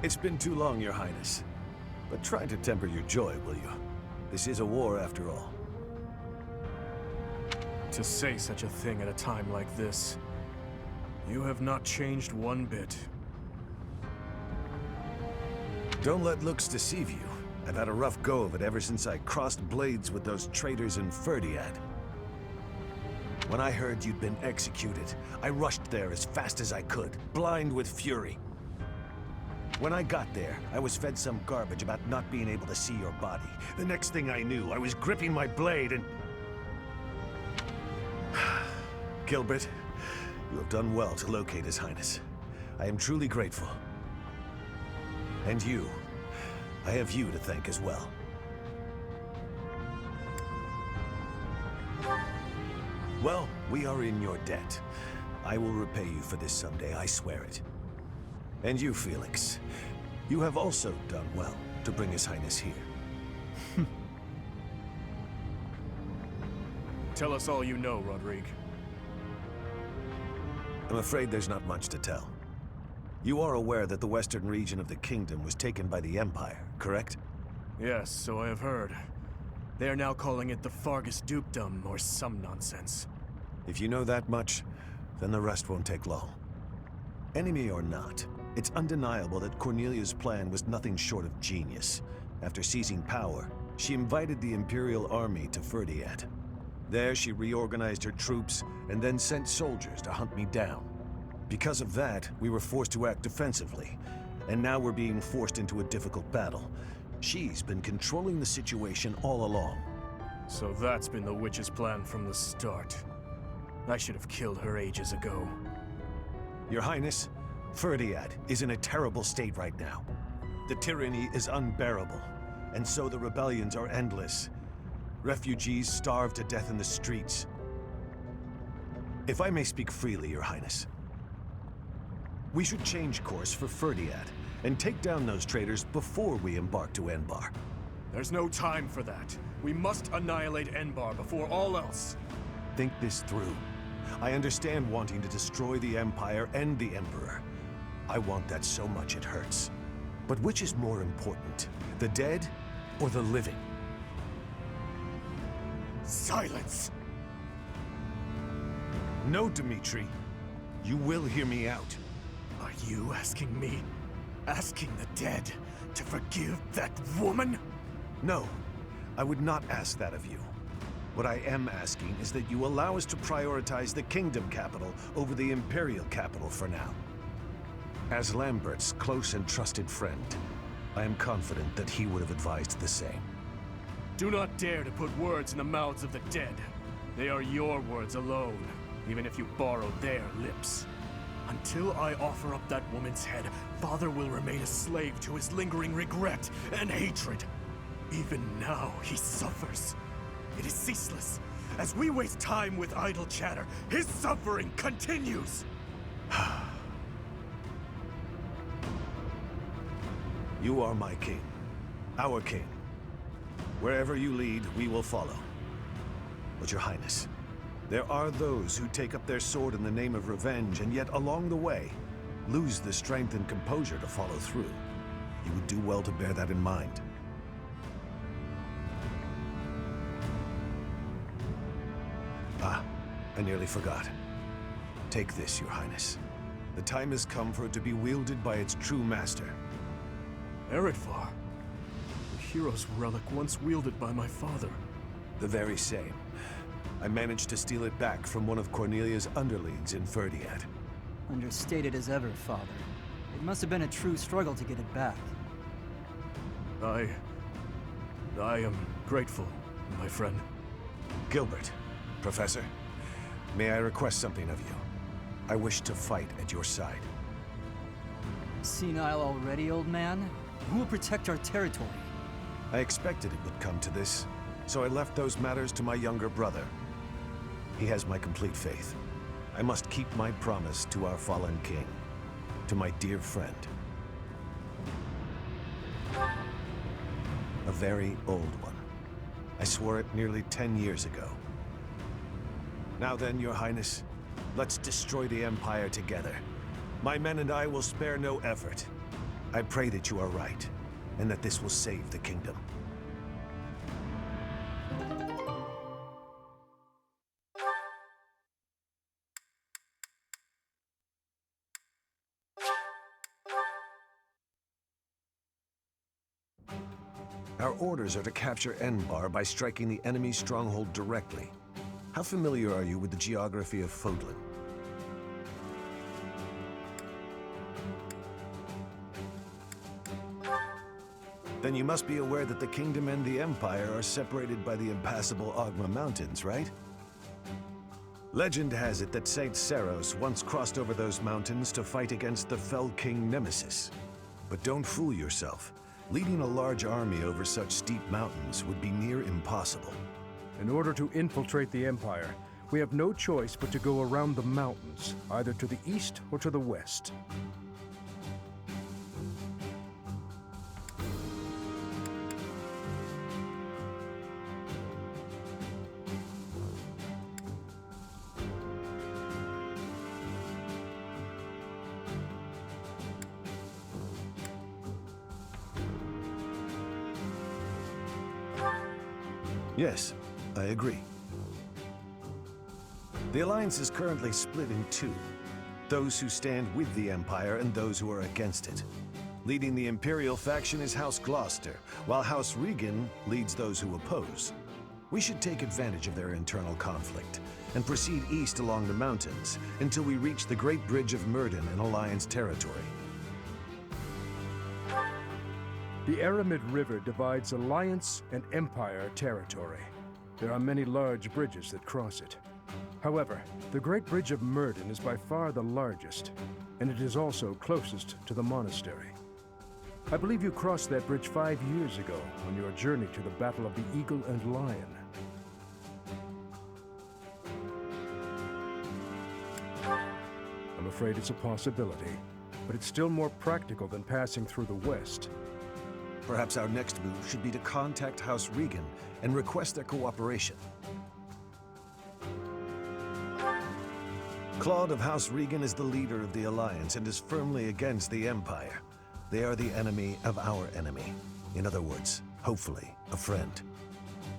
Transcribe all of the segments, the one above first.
It's been too long, Your Highness. But try to temper your joy, will you? This is a war, after all. To say such a thing at a time like this. You have not changed one bit. Don't let looks deceive you. I've had a rough go of it ever since I crossed blades with those traitors in Ferdiad. When I heard you'd been executed, I rushed there as fast as I could, blind with fury. When I got there, I was fed some garbage about not being able to see your body. The next thing I knew, I was gripping my blade and... Gilbert, you have done well to locate His Highness. I am truly grateful. And you, I have you to thank as well. Well, we are in your debt. I will repay you for this someday, I swear it. And you, Felix, you have also done well to bring His Highness here. Tell us all you know, Rodrigue. I'm afraid there's not much to tell. You are aware that the western region of the kingdom was taken by the Empire, correct? Yes, so I have heard. They are now calling it the Faerghus Dukedom, or some nonsense. If you know that much, then the rest won't take long. Enemy or not, it's undeniable that Cornelia's plan was nothing short of genius. After seizing power, she invited the Imperial Army to Ferdiad. There, she reorganized her troops and then sent soldiers to hunt me down. Because of that, we were forced to act defensively, and now we're being forced into a difficult battle. She's been controlling the situation all along. So that's been the witch's plan from the start. I should have killed her ages ago. Your Highness, Ferdiad is in a terrible state right now. The tyranny is unbearable, and so the rebellions are endless. Refugees starve to death in the streets. If I may speak freely, Your Highness, we should change course for Ferdiad and take down those traitors before we embark to Enbar. There's no time for that. We must annihilate Enbar before all else. Think this through. I understand wanting to destroy the Empire and the Emperor. I want that so much it hurts. But which is more important, the dead or the living? Silence! No, Dimitri. You will hear me out. Are you asking me? Asking the dead to forgive that woman? No, I would not ask that of you. What I am asking is that you allow us to prioritize the Kingdom capital over the Imperial capital for now. As Lambert's close and trusted friend, I am confident that he would have advised the same. Do not dare to put words in the mouths of the dead. They are your words alone, even if you borrow their lips. Until I offer up that woman's head, Father will remain a slave to his lingering regret and hatred. Even now, he suffers. It is ceaseless. As we waste time with idle chatter, his suffering continues! You are my king. Our king. Wherever you lead, we will follow. But Your Highness, there are those who take up their sword in the name of revenge, and yet along the way, lose the strength and composure to follow through. You would do well to bear that in mind. Ah, I nearly forgot. Take this, Your Highness. The time has come for it to be wielded by its true master. Eredvar. The hero's relic once wielded by my father. The very same. I managed to steal it back from one of Cornelia's underlings in Ferdiad. Understated as ever, Father. It must have been a true struggle to get it back. I am grateful, my friend. Gilbert, Professor, may I request something of you? I wish to fight at your side. Senile already, old man? Who will protect our territory? I expected it would come to this, so I left those matters to my younger brother. He has my complete faith. I must keep my promise to our fallen king, to my dear friend. A very old one. I swore it nearly 10 years ago. Now then, Your Highness, let's destroy the Empire together. My men and I will spare no effort. I pray that you are right, and that this will save the kingdom. Our orders are to capture Enbar by striking the enemy's stronghold directly. How familiar are you with the geography of Fodlan? Then you must be aware that the Kingdom and the Empire are separated by the impassable Ogma Mountains, right? Legend has it that Saint Seros once crossed over those mountains to fight against the Fell King Nemesis. But don't fool yourself. Leading a large army over such steep mountains would be near impossible. In order to infiltrate the Empire, we have no choice but to go around the mountains, either to the east or to the west. Yes, I agree. The Alliance is currently split in two. Those who stand with the Empire and those who are against it. Leading the Imperial faction is House Gloucester, while House Regan leads those who oppose. We should take advantage of their internal conflict and proceed east along the mountains until we reach the Great Bridge of Myrddin in Alliance territory. The Aramid River divides Alliance and Empire territory. There are many large bridges that cross it. However, the Great Bridge of Myrddin is by far the largest, and it is also closest to the monastery. I believe you crossed that bridge 5 years ago on your journey to the Battle of the Eagle and Lion. I'm afraid it's a possibility, but it's still more practical than passing through the west. Perhaps our next move should be to contact House Regan and request their cooperation. Claude of House Regan is the leader of the Alliance and is firmly against the Empire. They are the enemy of our enemy. In other words, hopefully, a friend.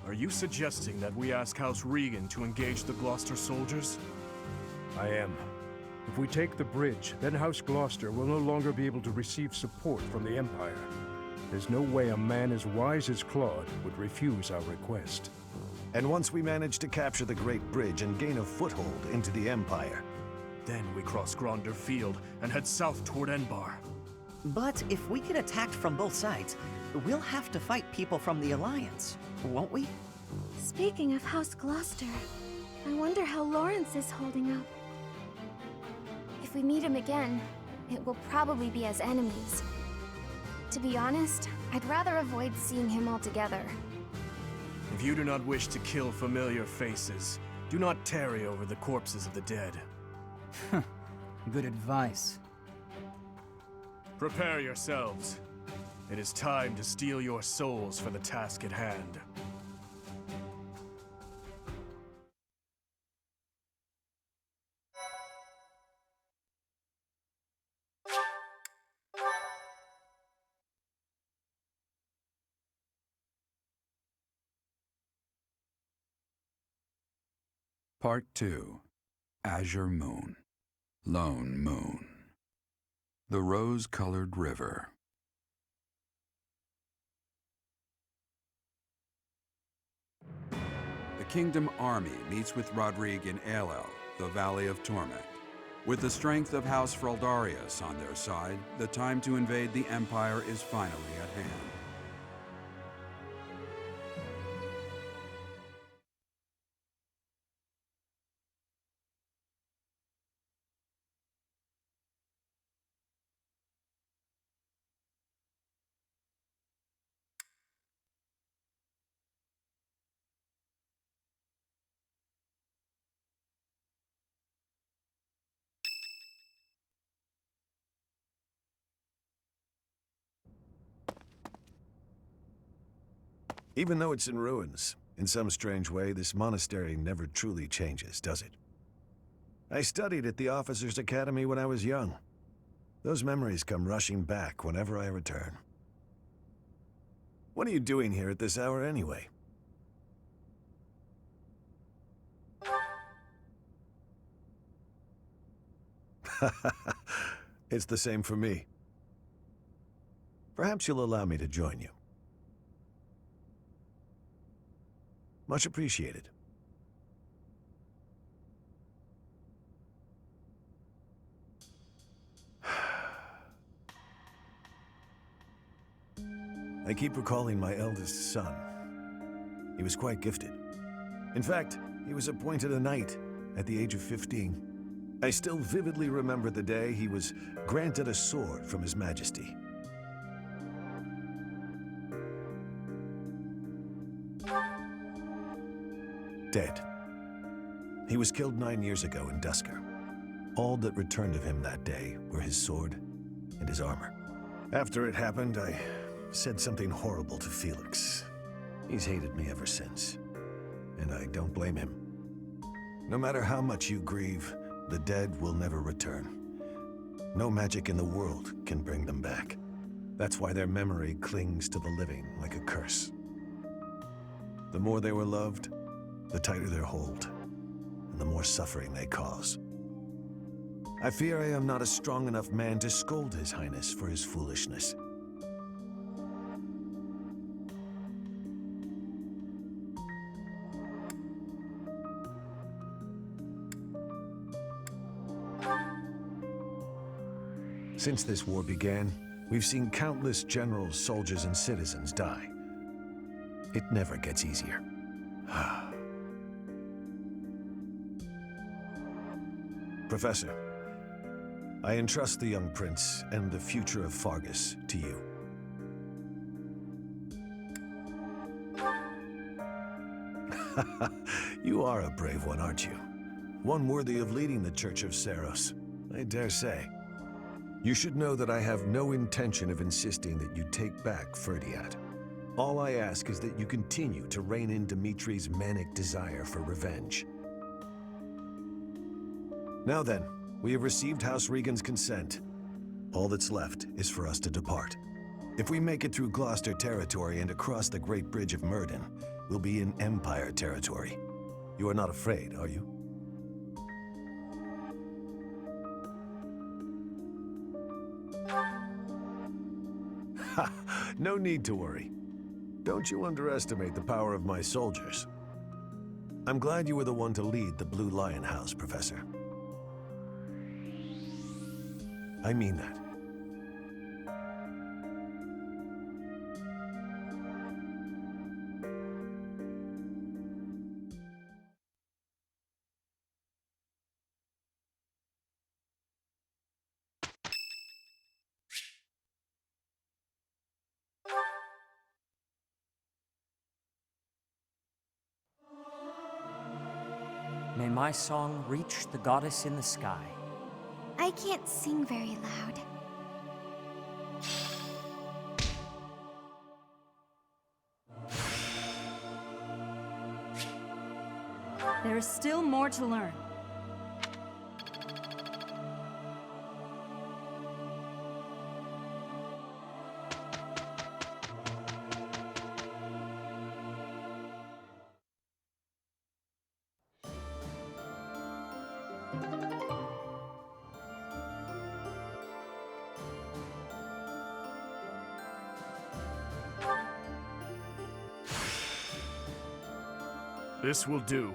Are you suggesting that we ask House Regan to engage the Gloucester soldiers? I am. If we take the bridge, then House Gloucester will no longer be able to receive support from the Empire. There's no way a man as wise as Claude would refuse our request. And once we manage to capture the Great Bridge and gain a foothold into the Empire, then we cross Gronder Field and head south toward Enbar. But if we get attacked from both sides, we'll have to fight people from the Alliance, won't we? Speaking of House Gloucester, I wonder how Lawrence is holding up. If we meet him again, it will probably be as enemies. To be honest, I'd rather avoid seeing him altogether. If you do not wish to kill familiar faces, do not tarry over the corpses of the dead. Good advice. Prepare yourselves. It is time to steal your souls for the task at hand. Part 2. Azure Moon. Lone Moon. The Rose-Colored River. The Kingdom Army meets with Rodrigue in Aelel, the Valley of Torment. With the strength of House Fraldarius on their side, the time to invade the Empire is finally at hand. even though it's in ruins, in some strange way, this monastery never truly changes, does it? I studied at the Officers' Academy when I was young. Those memories come rushing back whenever I return. What are you doing here at this hour anyway? It's the same for me. Perhaps you'll allow me to join you. Much appreciated. I keep recalling my eldest son. He was quite gifted. In fact, he was appointed a knight at the age of 15. I still vividly remember the day he was granted a sword from His Majesty. Dead. He was killed 9 years ago in Duscur. All that returned of him that day were his sword and his armor. After it happened, I said something horrible to Felix. He's hated me ever since, and I don't blame him. No matter how much you grieve, the dead will never return. No magic in the world can bring them back. That's why their memory clings to the living like a curse. The more they were loved, the tighter their hold, and the more suffering they cause. I fear I am not a strong enough man to scold His Highness for his foolishness. Since this war began, we've seen countless generals, soldiers, and citizens die. It never gets easier. Professor, I entrust the young prince and the future of Faerghus to you. You are a brave one, aren't you? One worthy of leading the Church of Seiros, I dare say. You should know that I have no intention of insisting that you take back Ferdiad. All I ask is that you continue to rein in Dimitri's manic desire for revenge. Now then, we have received House Riegan's consent. All that's left is for us to depart. If we make it through Gloucester territory and across the Great Bridge of Myrddin, we'll be in Empire territory. You are not afraid, are you? Ha! No need to worry. Don't you underestimate the power of my soldiers. I'm glad you were the one to lead the Blue Lion House, Professor. I mean that. May my song reach the goddess in the sky. I can't sing very loud. There is still more to learn. This will do.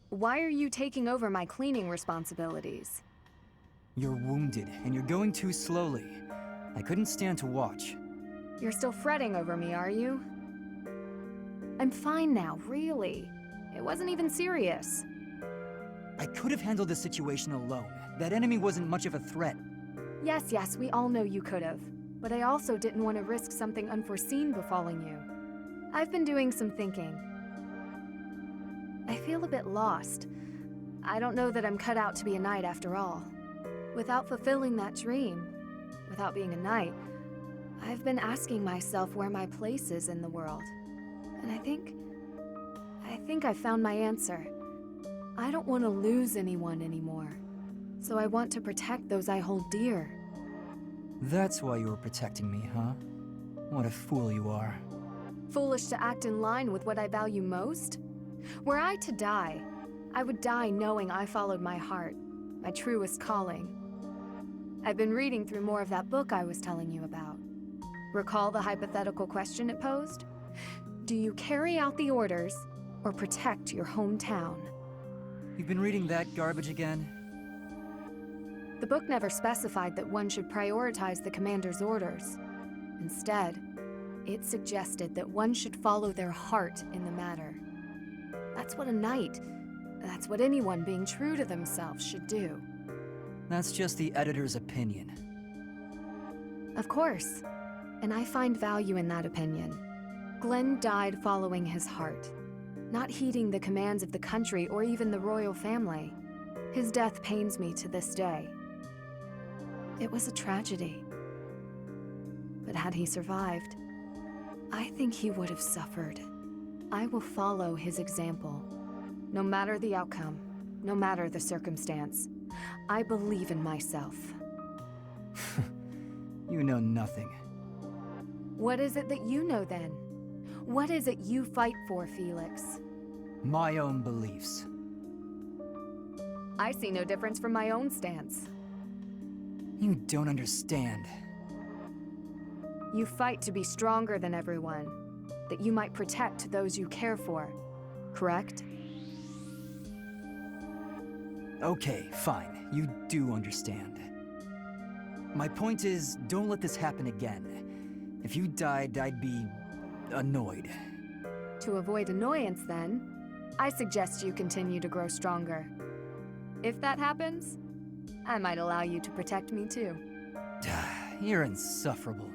Why are you taking over my cleaning responsibilities? You're wounded, and you're going too slowly. I couldn't stand to watch. You're still fretting over me, are you? I'm fine now, really. It wasn't even serious. I could have handled the situation alone. That enemy wasn't much of a threat. Yes, we all know you could have. But I also didn't want to risk something unforeseen befalling you. I've been doing some thinking. I feel a bit lost. I don't know that I'm cut out to be a knight after all. Without fulfilling that dream, without being a knight, I've been asking myself where my place is in the world. And I think I found my answer. I don't want to lose anyone anymore. So I want to protect those I hold dear. That's why you were protecting me, huh? What a fool you are. Foolish to act in line with what I value most? Were I to die, I would die knowing I followed my heart, my truest calling. I've been reading through more of that book I was telling you about. Recall the hypothetical question it posed? Do you carry out the orders or protect your hometown? You've been reading that garbage again? The book never specified that one should prioritize the commander's orders. Instead, it suggested that one should follow their heart in the matter. That's what a knight, that's what anyone being true to themselves should do. That's just the editor's opinion. Of course, and I find value in that opinion. Glenn died following his heart, not heeding the commands of the country or even the royal family. His death pains me to this day. It was a tragedy. But had he survived, I think he would have suffered. I will follow his example. No matter the outcome, no matter the circumstance, I believe in myself. You know nothing. What is it that you know then? What is it you fight for, Felix? My own beliefs. I see no difference from my own stance. You don't understand. You fight to be stronger than everyone, that you might protect those you care for, correct? Okay, fine. You do understand. My point is, don't let this happen again. If you died, I'd be annoyed. To avoid annoyance, then, I suggest you continue to grow stronger. If that happens, I might allow you to protect me too. You're insufferable.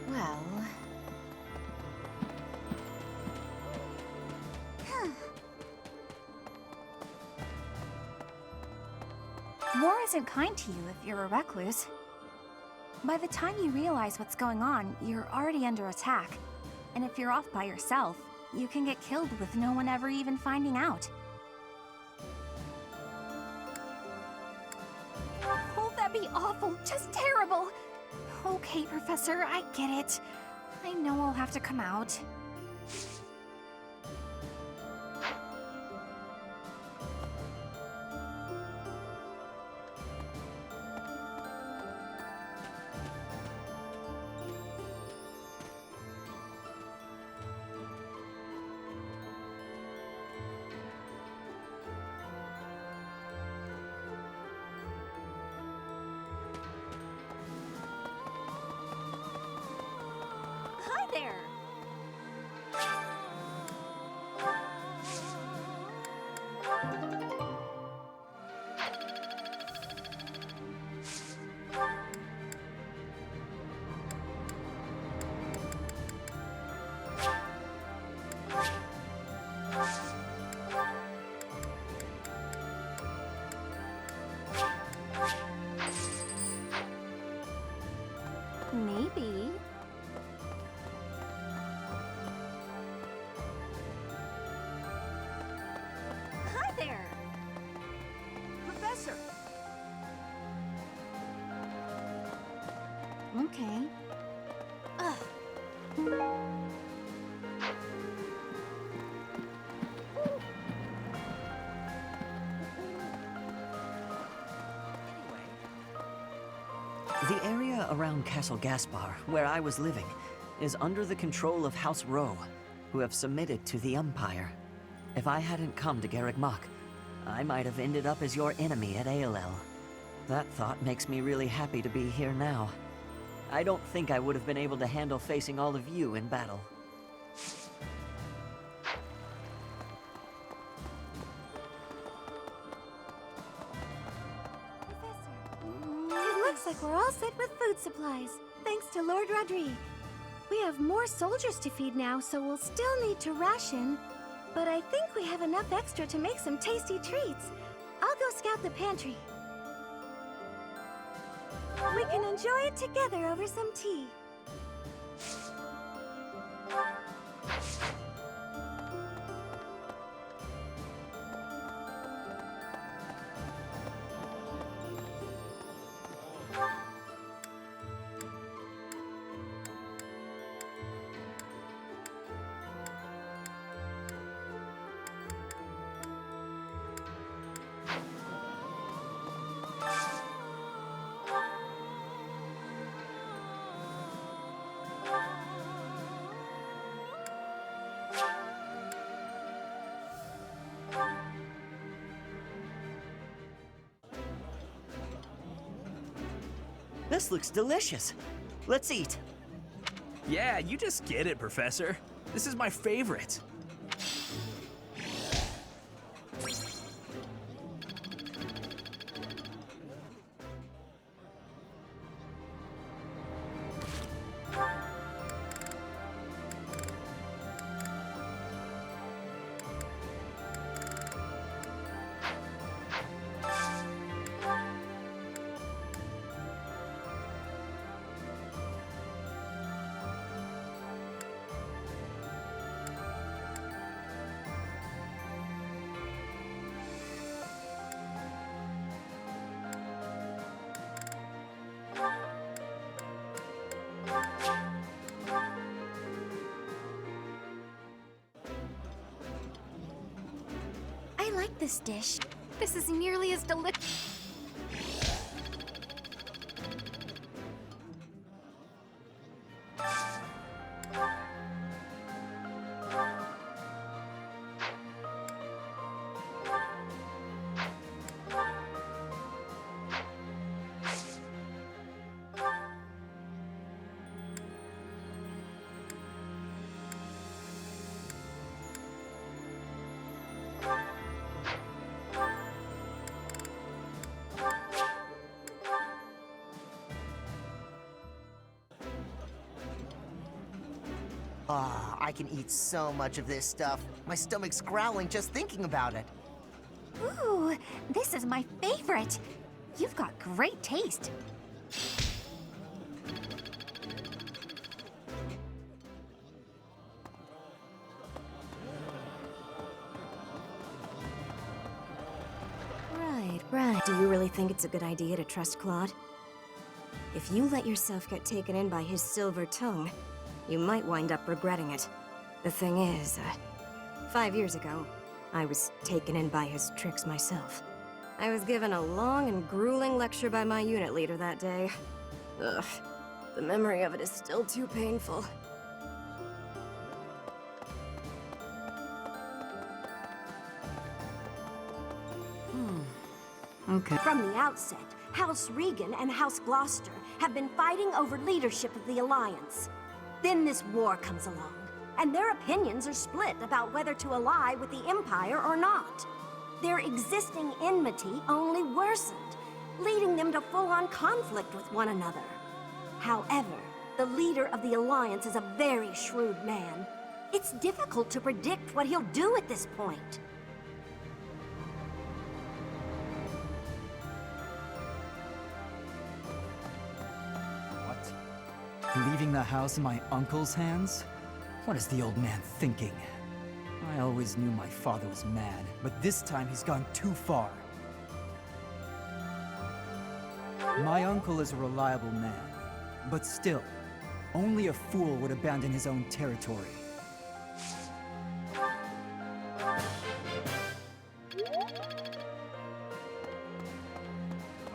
Well... War isn't kind to you if you're a recluse. By the time you realize what's going on, you're already under attack. And if you're off by yourself, you can get killed with no one ever even finding out. Oh, that'd be awful. Just terrible. Okay, Professor, I get it. I know I'll have to come out. Hi there! Okay. Ugh. The area around Castle Gaspar, where I was living, is under the control of House Rowe, who have submitted to the Empire. If I hadn't come to Garreg Mach, I might have ended up as your enemy at Aelel. That thought makes me really happy to be here now. I don't think I would have been able to handle facing all of you in battle. It looks like we're all set with food supplies, thanks to Lord Rodrigue. We have more soldiers to feed now, so we'll still need to ration. But I think we have enough extra to make some tasty treats. I'll go scout the pantry. We can enjoy it together over some tea. This looks delicious. Let's eat. Yeah, you just get it, Professor. This is my favorite. I like this dish. This is nearly as delicious. Ah, I can eat so much of this stuff. My stomach's growling just thinking about it. Ooh, this is my favorite. You've got great taste. Right. Do you really think it's a good idea to trust Claude? If you let yourself get taken in by his silver tongue, you might wind up regretting it. The thing is, 5 years ago, I was taken in by his tricks myself. I was given a long and grueling lecture by my unit leader that day. Ugh, the memory of it is still too painful. Okay. From the outset, House Regan and House Gloucester have been fighting over leadership of the Alliance. Then this war comes along, and their opinions are split about whether to ally with the Empire or not. Their existing enmity only worsened, leading them to full-on conflict with one another. However, the leader of the Alliance is a very shrewd man. It's difficult to predict what he'll do at this point. Leaving the house in my uncle's hands? What is the old man thinking? I always knew my father was mad, but this time he's gone too far. My uncle is a reliable man. But still, only a fool would abandon his own territory.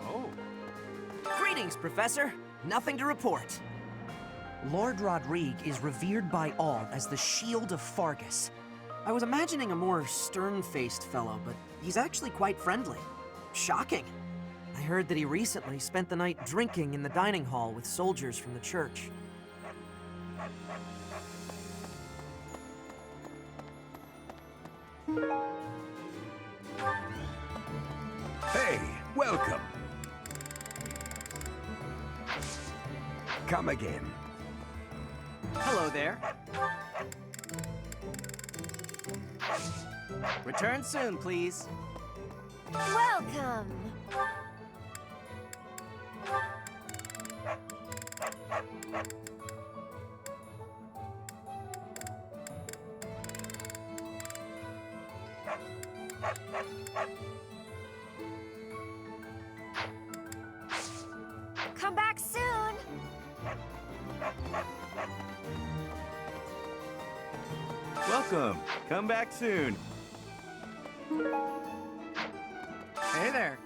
Oh. Greetings, Professor. Nothing to report. Lord Rodrigue is revered by all as the Shield of Fargus. I was imagining a more stern-faced fellow, but he's actually quite friendly. Shocking. I heard that he recently spent the night drinking in the dining hall with soldiers from the church. Hey, welcome. Come again. Hello there. Return soon, please. Welcome! Come back soon! Welcome. Come back soon. Hey there.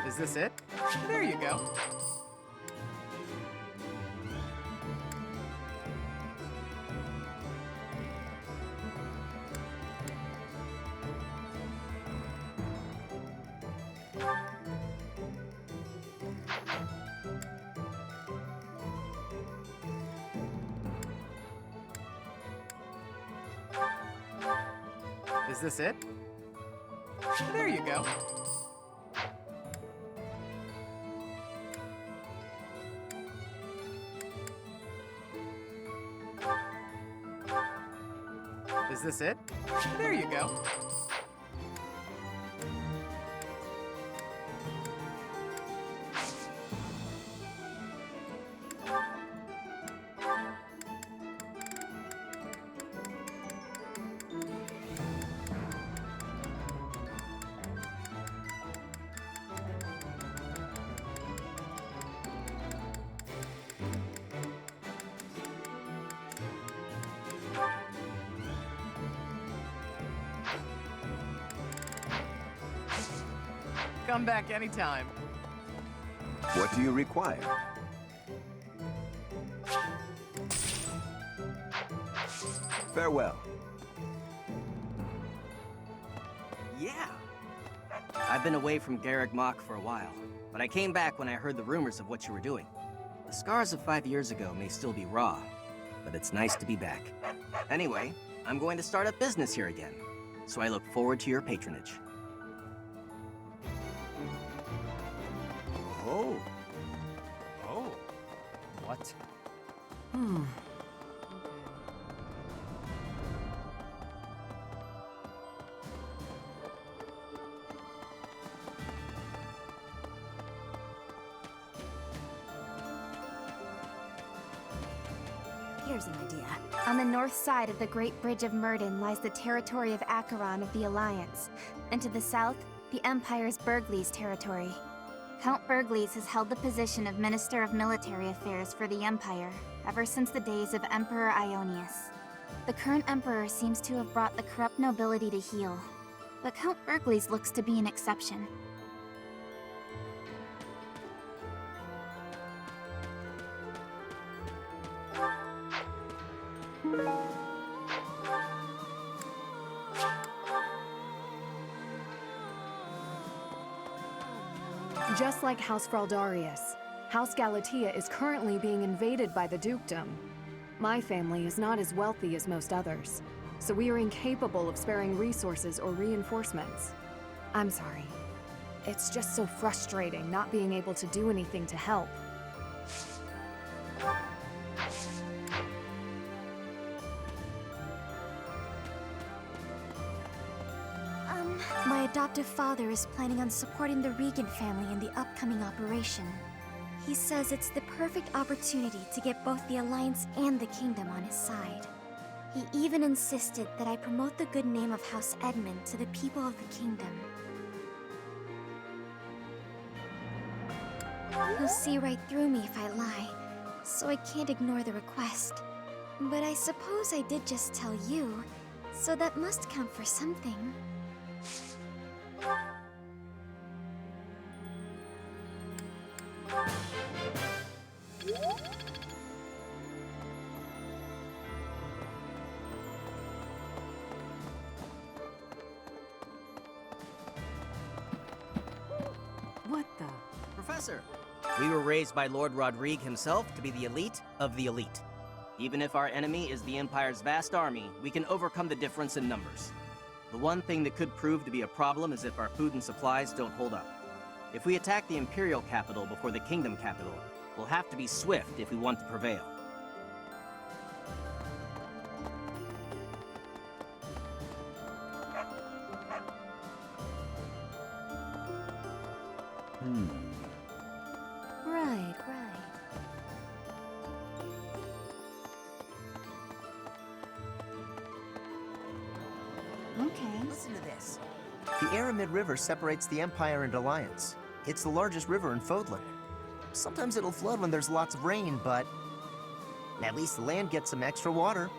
Is this it? There you go. Is this it? There you go. Is this it? There you go. Come back anytime. What do you require? Farewell. Yeah. I've been away from Garreg Mach for a while, but I came back when I heard the rumors of what you were doing. The scars of 5 years ago may still be raw, but it's nice to be back. Anyway, I'm going to start up business here again, so I look forward to your patronage. Oh. Oh. What? Here's an idea. On the north side of the Great Bridge of Myrddin lies the territory of Acheron of the Alliance, and to the south, the Empire's Burgleys territory. Count Burgleys has held the position of Minister of Military Affairs for the Empire ever since the days of Emperor Ionius. The current Emperor seems to have brought the corrupt nobility to heel, but Count Burgleys looks to be an exception. Just like House Fraldarius, House Galatea is currently being invaded by the dukedom. My family is not as wealthy as most others, so we are incapable of sparing resources or reinforcements. I'm sorry. It's just so frustrating not being able to do anything to help. My adoptive father is planning on supporting the Regan family in the upcoming operation. He says it's the perfect opportunity to get both the Alliance and the Kingdom on his side. He even insisted that I promote the good name of House Edmund to the people of the Kingdom. He'll see right through me if I lie, so I can't ignore the request. But I suppose I did just tell you, so that must count for something. What the? Professor, we were raised by Lord Rodrigue himself to be the elite of the elite. Even if our enemy is the Empire's vast army, we can overcome the difference in numbers. The one thing that could prove to be a problem is if our food and supplies don't hold up. If we attack the Imperial capital before the Kingdom capital, we'll have to be swift if we want to prevail. Right. Okay. Listen to this. The Aramid River separates the Empire and Alliance. It's the largest river in Fodlan. Sometimes it'll flood when there's lots of rain, but at least the land gets some extra water.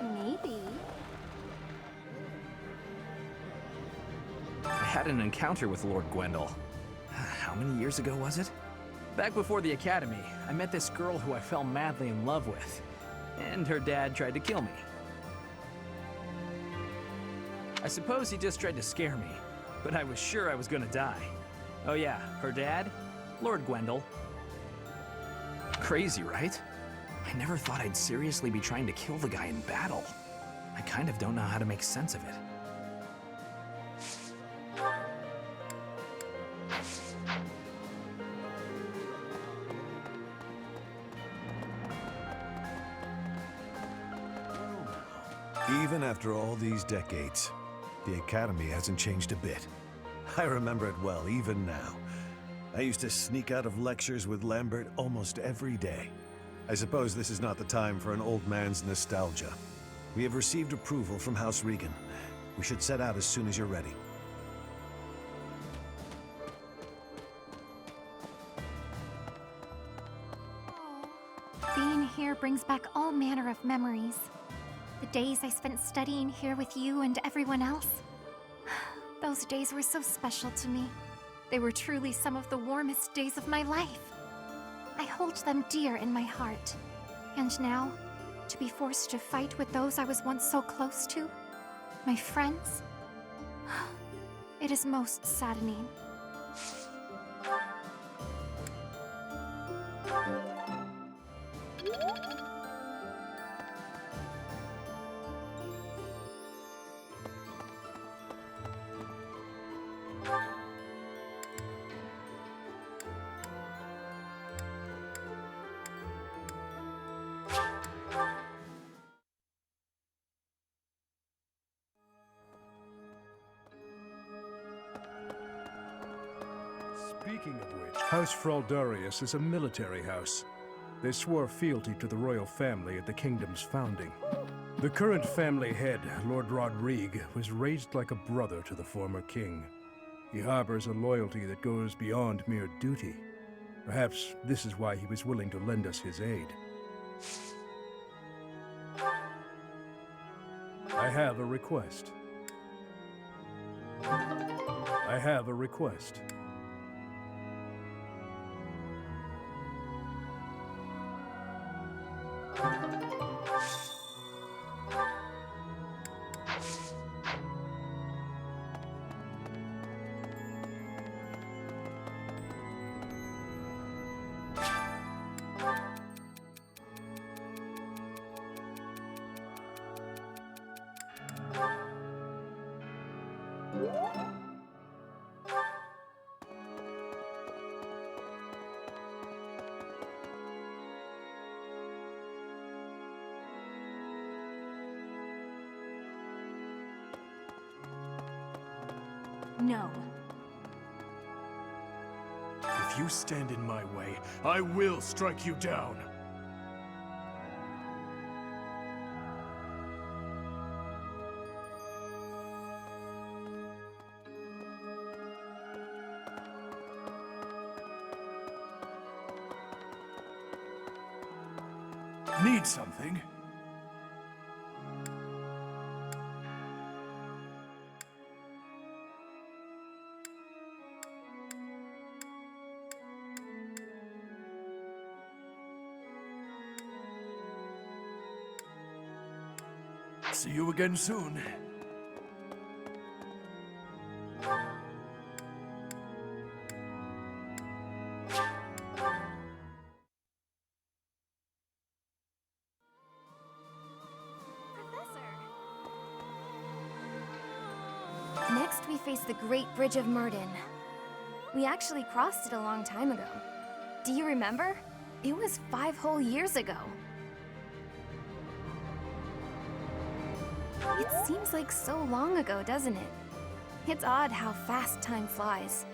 Maybe. I had an encounter with Lord Gwendol. How many years ago was it? Back before the Academy, I met this girl who I fell madly in love with, and her dad tried to kill me. I suppose he just tried to scare me, but I was sure I was gonna die. Oh yeah, her dad? Lord Gwendol. Crazy, right? I never thought I'd seriously be trying to kill the guy in battle. I kind of don't know how to make sense of it. Even after all these decades, the Academy hasn't changed a bit. I remember it well, even now. I used to sneak out of lectures with Lambert almost every day. I suppose this is not the time for an old man's nostalgia. We have received approval from House Regan. We should set out as soon as you're ready. Being here brings back all manner of memories. The days I spent studying here with you and everyone else. Those days were so special to me. They were truly some of the warmest days of my life. I hold them dear in my heart. And now, to be forced to fight with those I was once so close to, my friends, it is most saddening. Speaking of which, House Fraldarius is a military house. They swore fealty to the royal family at the kingdom's founding. The current family head, Lord Rodrigue, was raised like a brother to the former king. He harbors a loyalty that goes beyond mere duty. Perhaps this is why he was willing to lend us his aid. I have a request. I have a request. No. If you stand in my way, I will strike you down. Need something? See you again soon. Next, we face the Great Bridge of Myrddin. We actually crossed it a long time ago. Do you remember? It was 5 whole years ago. It seems like so long ago, doesn't it? It's odd how fast time flies.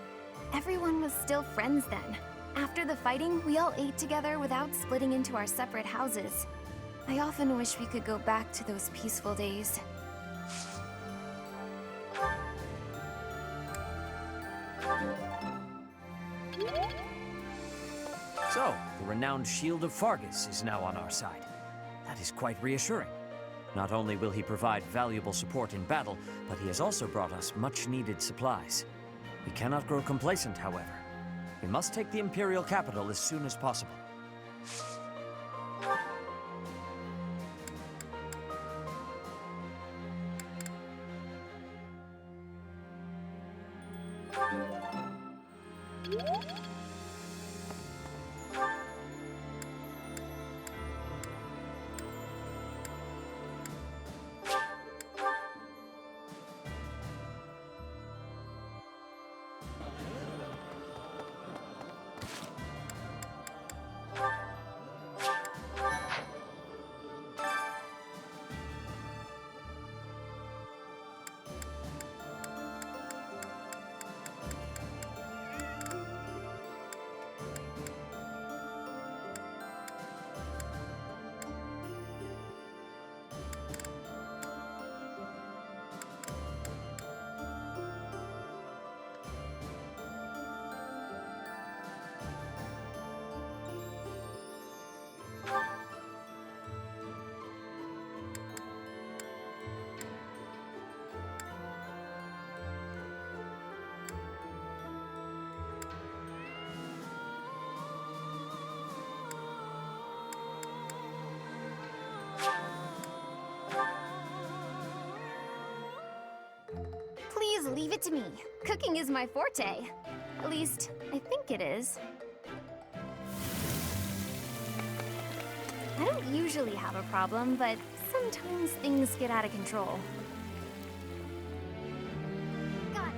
Everyone was still friends then. After the fighting, we all ate together without splitting into our separate houses. I often wish we could go back to those peaceful days. So, the renowned Shield of Fargus is now on our side. That is quite reassuring. Not only will he provide valuable support in battle, but he has also brought us much-needed supplies. We cannot grow complacent, however. We must take the Imperial capital as soon as possible. Please leave it to me. Cooking is my forte. At least, I think it is. I don't usually have a problem, but sometimes things get out of control. Got it.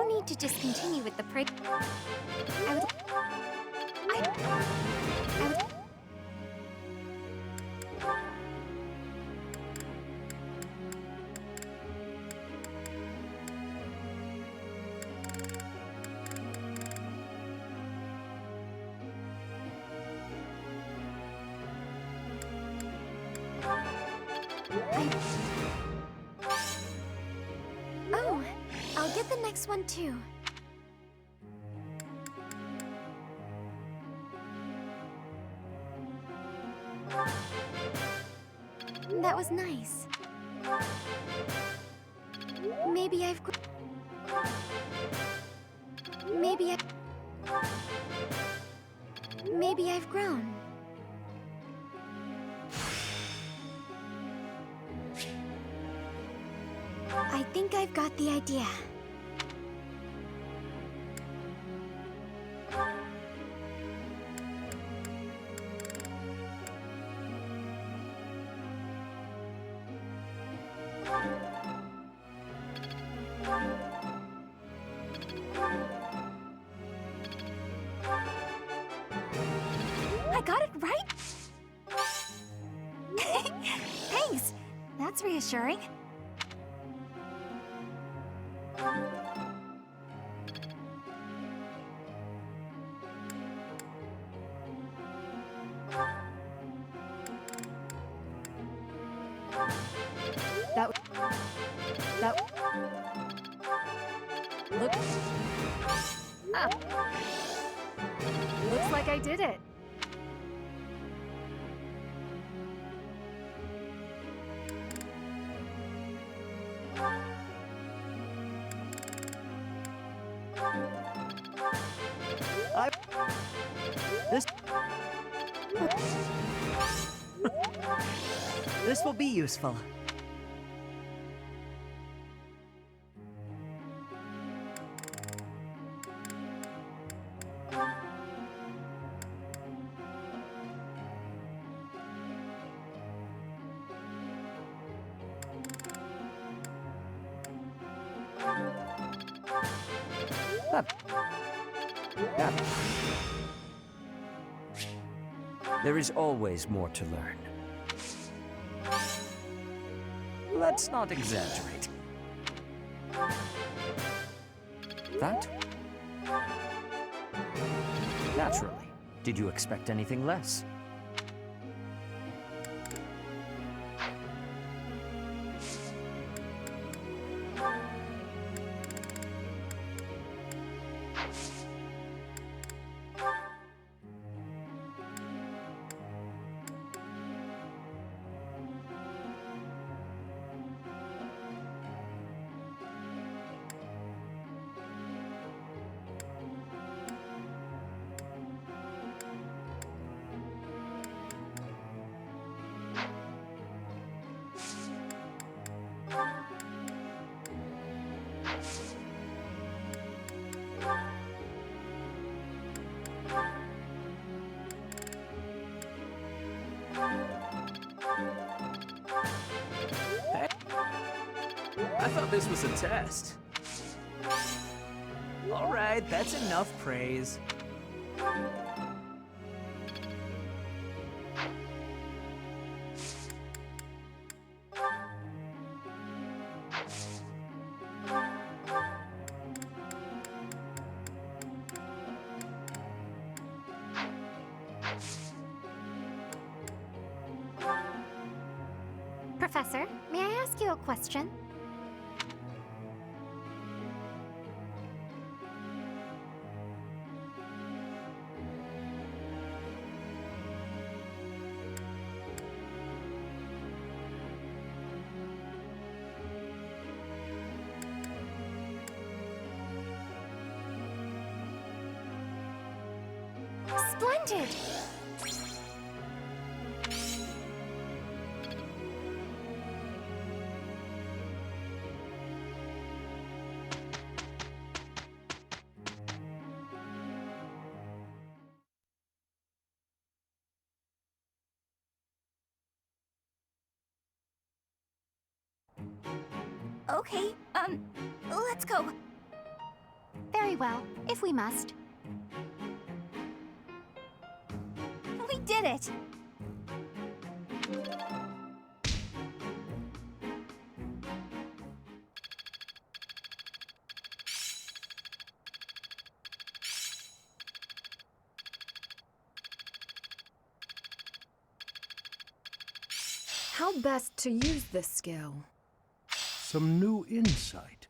no need to just continue with the praise. I would... I would... Oh, I'll get the next one too. That was nice. Maybe I've... Maybe I've grown. I think I've got the idea. I got it right? Thanks. That's reassuring. Looks like I did it. This will be useful. There is always more to learn. Let's not exaggerate. That? Naturally. Did you expect anything less? I thought this was a test. All right, that's enough praise. Professor, may I ask you a question? Splendid! Okay, let's go. Very well, if we must. We did it! How best to use this skill? Some new insight.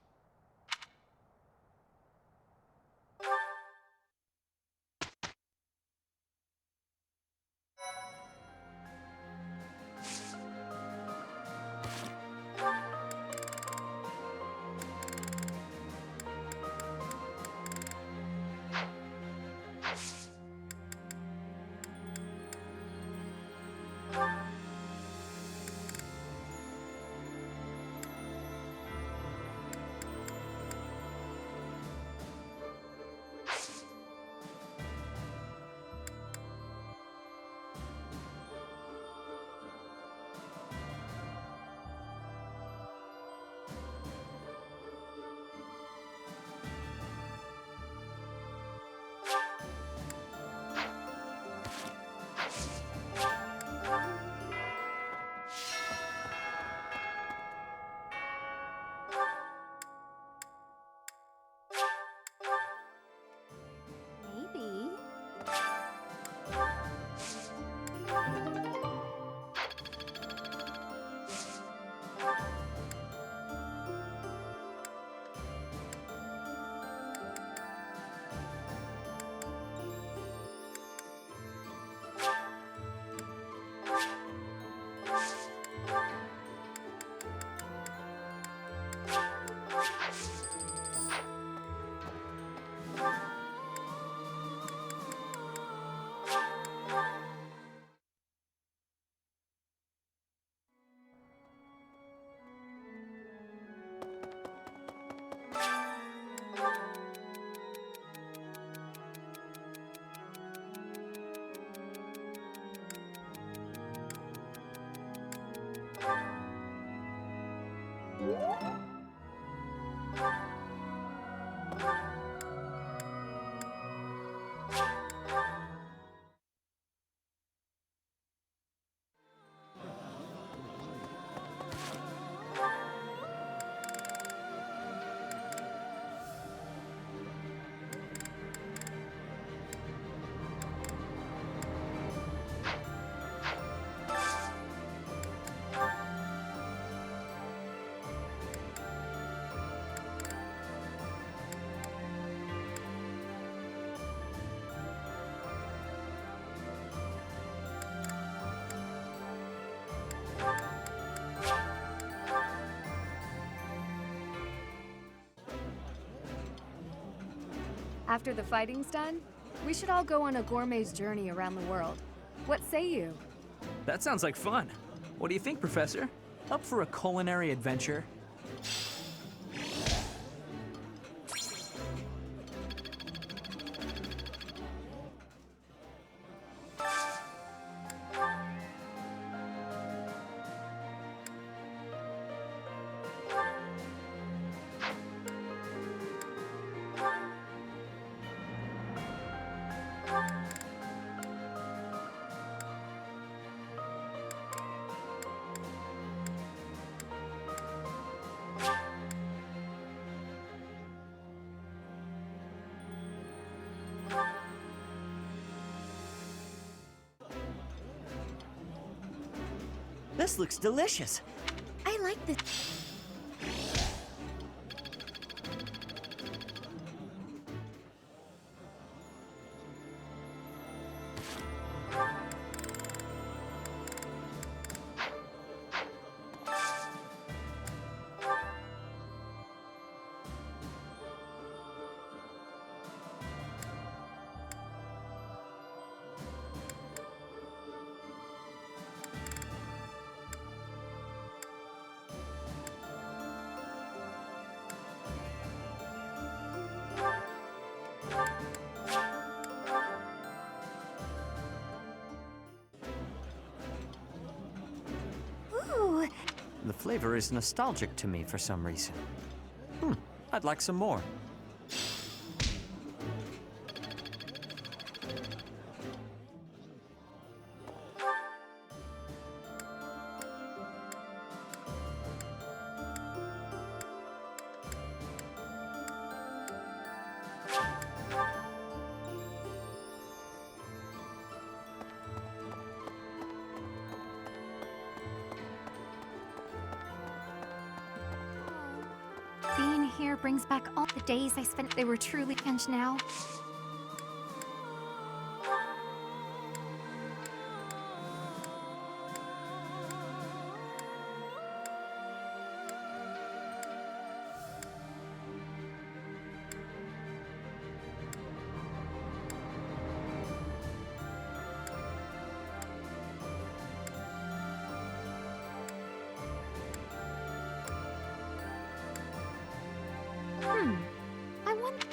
Maybe. After the fighting's done, we should all go on a gourmet's journey around the world. What say you? That sounds like fun. What do you think, Professor? Up for a culinary adventure? This looks delicious. I like the... Ooh, The flavor is nostalgic to me for some reason. I'd like some more. here brings back all the days I spent. They were truly. And now. I wonder.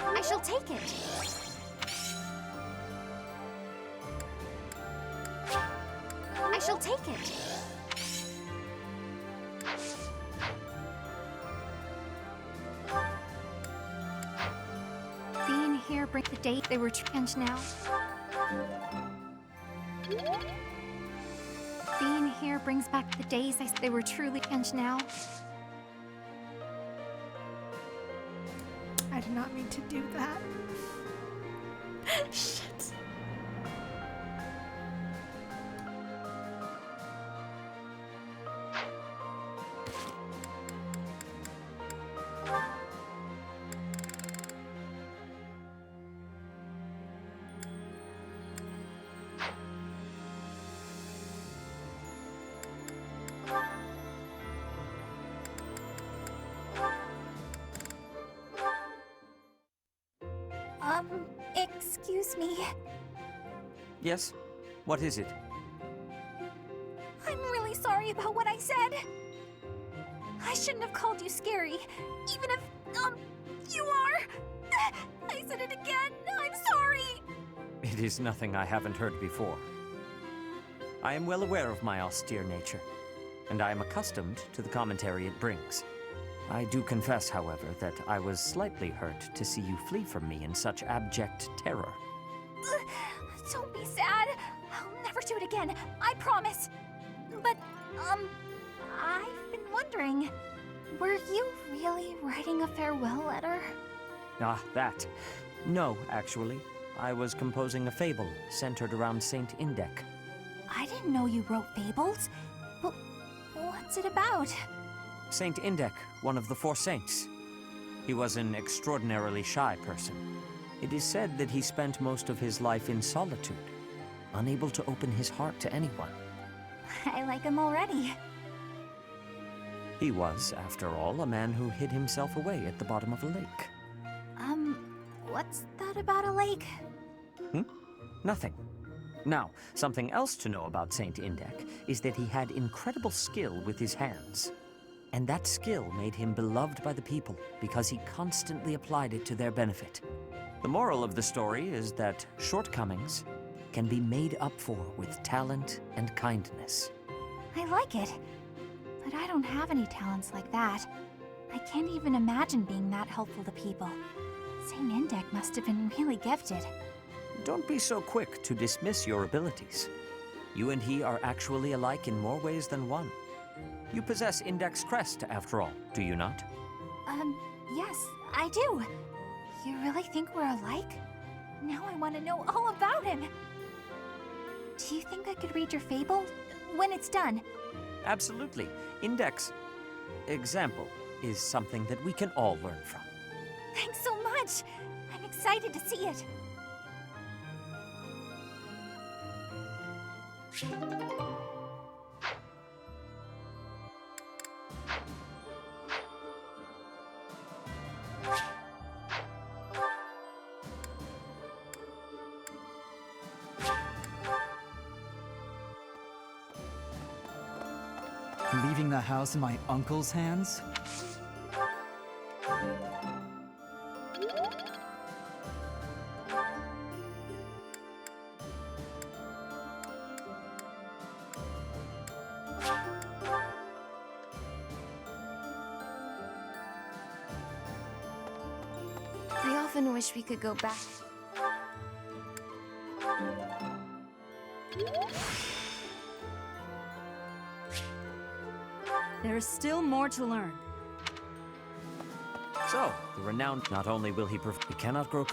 I shall take it. I shall take it. Being here bring the date they were and now. Being here brings back the days they were truly and now. I did not mean to do that. Shit. Excuse me. Yes? What is it? I'm really sorry about what I said. I shouldn't have called you scary, even if, you are. I said it again. I'm sorry. It is nothing I haven't heard before. I am well aware of my austere nature, and I am accustomed to the commentary it brings. I do confess, however, that I was slightly hurt to see you flee from me in such abject terror. Don't be sad. I'll never do it again. I promise. But, I've been wondering, were you really writing a farewell letter? Ah, that. No, actually. I was composing a fable centered around Saint Indek. I didn't know you wrote fables. Well, what's it about? Saint Indek, one of the four saints. He was an extraordinarily shy person. It is said that he spent most of his life in solitude, unable to open his heart to anyone. I like him already. He was, after all, a man who hid himself away at the bottom of a lake. What's that about a lake? Nothing. Now, something else to know about Saint Indek is that he had incredible skill with his hands. And that skill made him beloved by the people because he constantly applied it to their benefit. The moral of the story is that shortcomings can be made up for with talent and kindness. I like it. But I don't have any talents like that. I can't even imagine being that helpful to people. Saint Indek must have been really gifted. Don't be so quick to dismiss your abilities. You and he are actually alike in more ways than one. You possess Indek's crest, after all, do you not? Yes, I do. You really think we're alike? Now I want to know all about him. Do you think I could read your fable when it's done? Absolutely. Indek's example is something that we can all learn from. Thanks so much. I'm excited to see it. Leaving the house in my uncle's hands? I often wish we could go back. There's still more to learn. So, the renowned, not only will he he cannot grow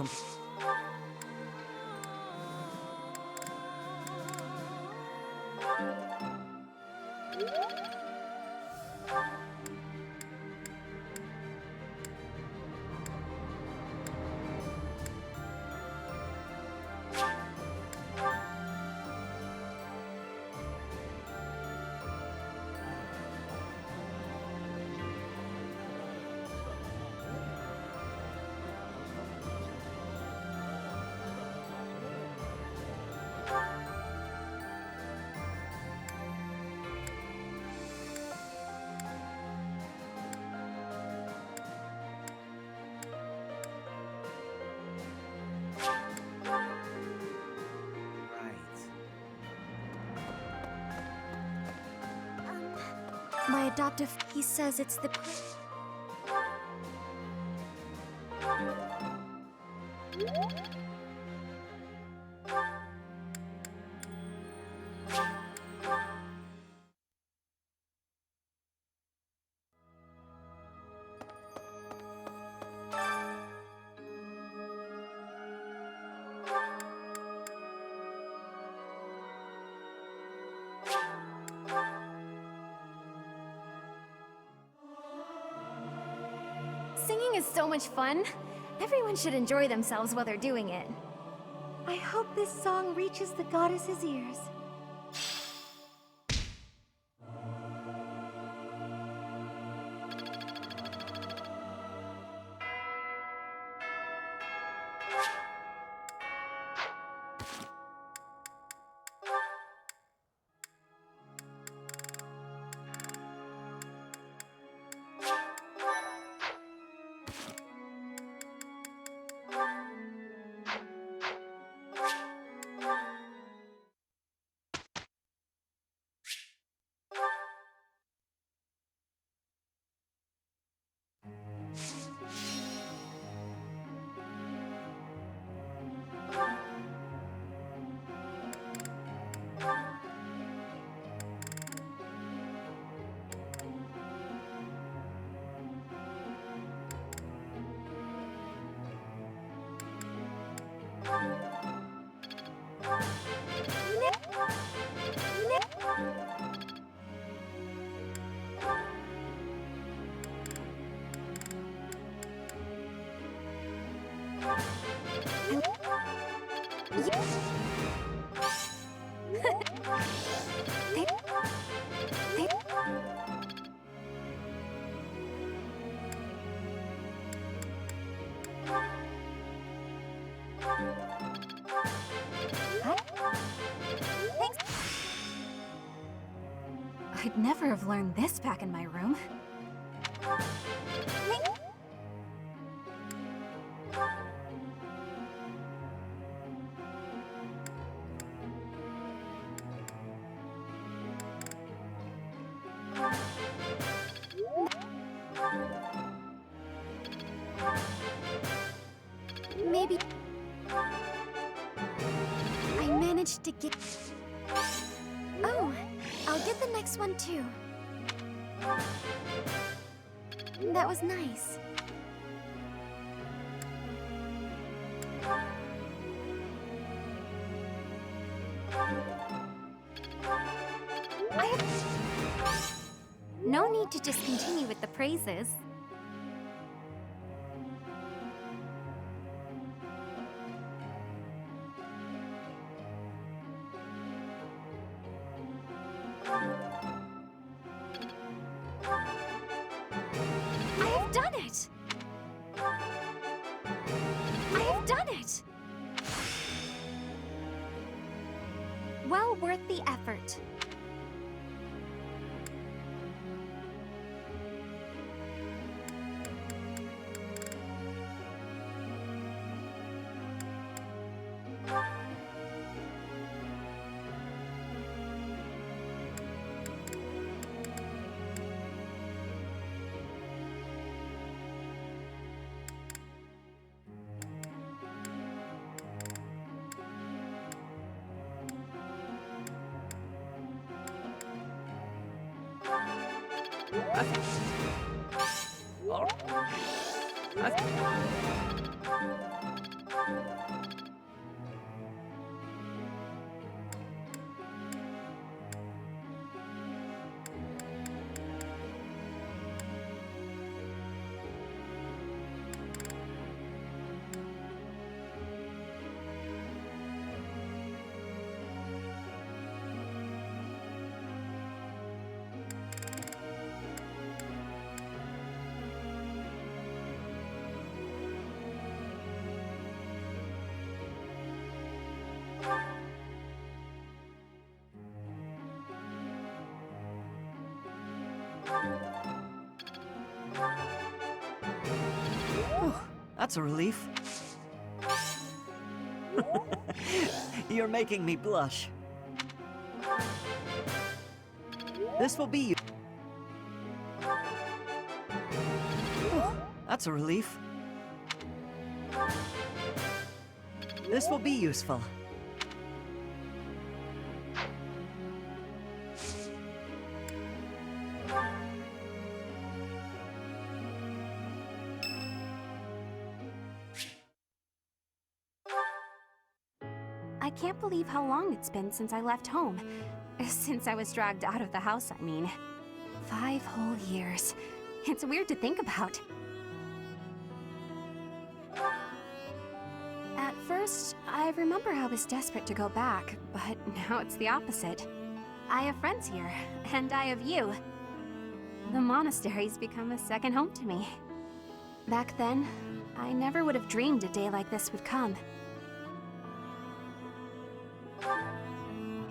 My adoptive, he says it's the... Singing is so much fun. Everyone should enjoy themselves while they're doing it. I hope this song reaches the goddess's ears. I'd never have learned this back in my room. maybe... I managed to get... Oh, I'll get the next one too. That was nice. No need to just continue with the praises. I have done it! I have done it! Well worth the effort. That's a relief. You're making me blush. This will be you. That's a relief. This will be useful. I can't believe how long it's been since I left home. Since I was dragged out of the house, I mean. 5 whole years. It's weird to think about. At first, I remember I was desperate to go back, but now it's the opposite. I have friends here, and I have you. The monastery's become a second home to me. Back then, I never would have dreamed a day like this would come.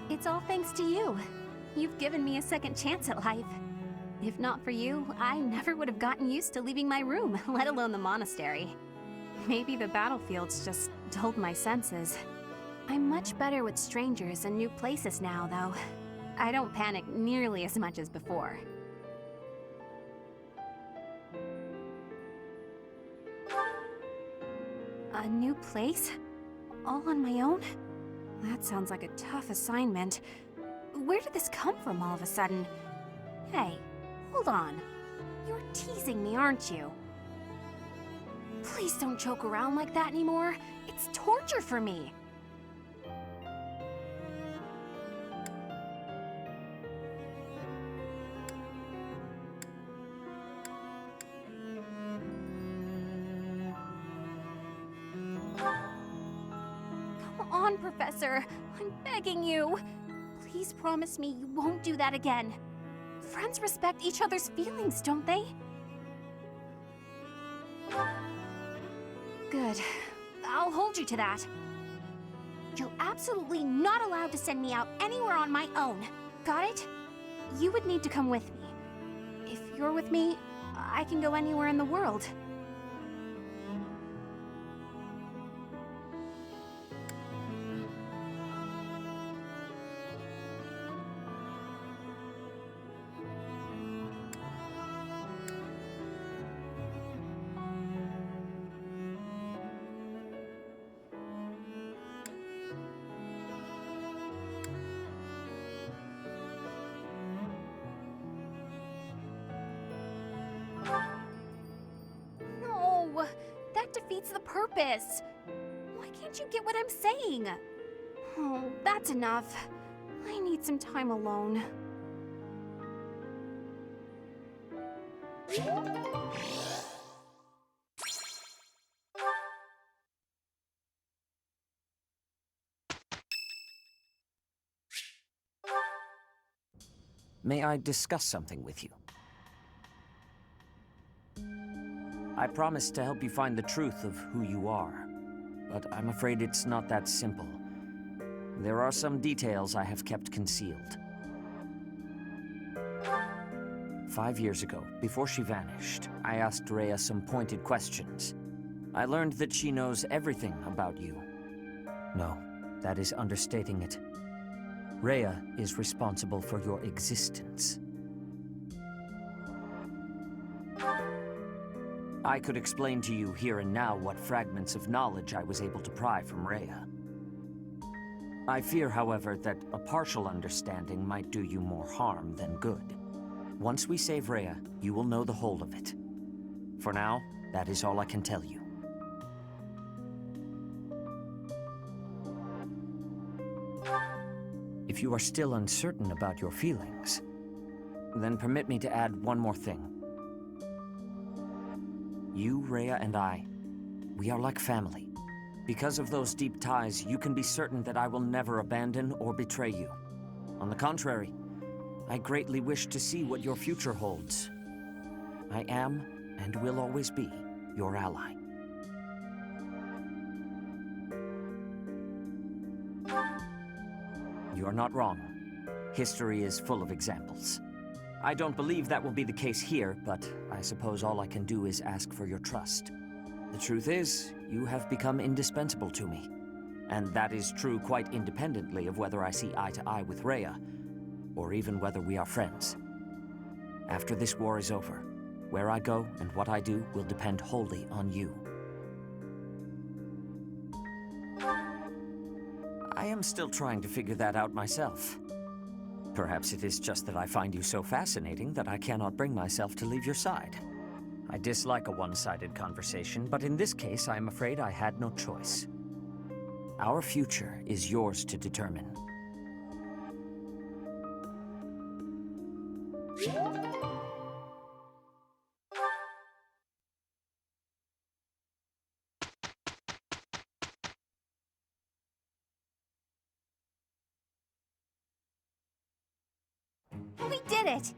It's all thanks to you. You've given me a second chance at life. If not for you, I never would have gotten used to leaving my room, let alone the monastery. Maybe the battlefields just dulled my senses. I'm much better with strangers and new places now, though. I don't panic nearly as much as before. A new place? All on my own? That sounds like a tough assignment. Where did this come from all of a sudden? Hey, hold on. You're teasing me, aren't you? Please don't joke around like that anymore. It's torture for me. Come on, Professor. I'm begging you. Please promise me you won't do that again. Friends respect each other's feelings, don't they? Good. I'll hold you to that. You're absolutely not allowed to send me out anywhere on my own. Got it? You would need to come with me. If you're with me, I can go anywhere in the world. purpose. Why can't you get what I'm saying? Oh, that's enough. I need some time alone. May I discuss something with you? I promised to help you find the truth of who you are, but I'm afraid it's not that simple. There are some details I have kept concealed. 5 years ago, before she vanished, I asked Rhea some pointed questions. I learned that she knows everything about you. No, that is understating it. Rhea is responsible for your existence. I could explain to you here and now what fragments of knowledge I was able to pry from Rhea. I fear, however, that a partial understanding might do you more harm than good. Once we save Rhea, you will know the whole of it. For now, that is all I can tell you. If you are still uncertain about your feelings, then permit me to add one more thing. You, Rhea, and I, we are like family. Because of those deep ties, you can be certain that I will never abandon or betray you. On the contrary, I greatly wish to see what your future holds. I am, and will always be, your ally. You are not wrong. History is full of examples. I don't believe that will be the case here, but I suppose all I can do is ask for your trust. The truth is, you have become indispensable to me. And that is true quite independently of whether I see eye to eye with Rhea, or even whether we are friends. After this war is over, where I go and what I do will depend wholly on you. I am still trying to figure that out myself. Perhaps it is just that I find you so fascinating that I cannot bring myself to leave your side. I dislike a one-sided conversation, but in this case, I am afraid I had no choice. Our future is yours to determine. We did it!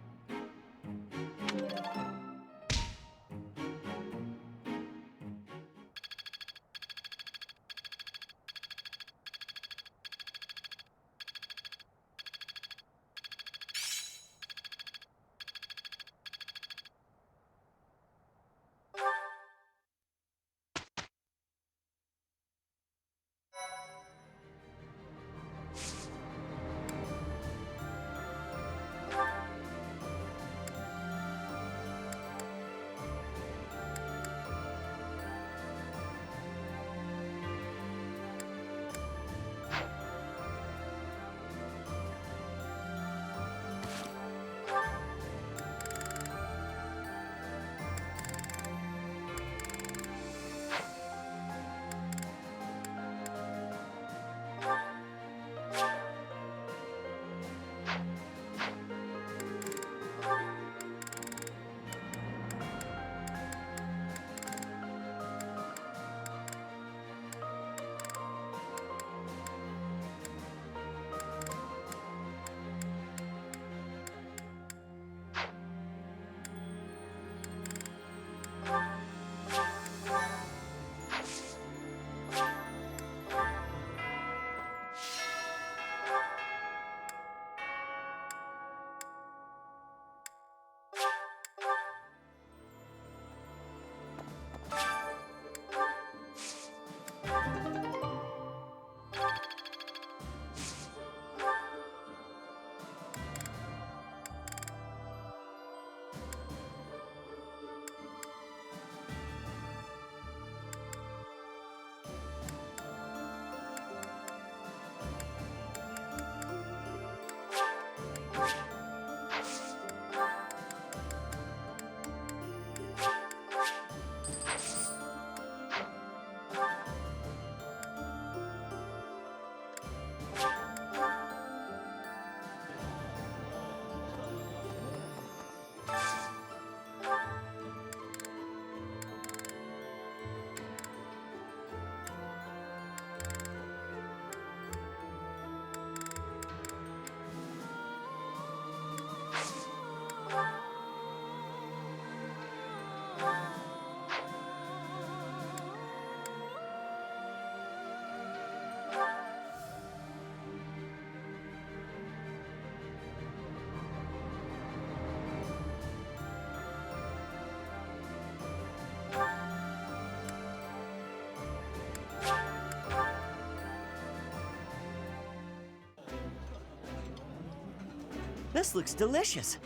This looks delicious.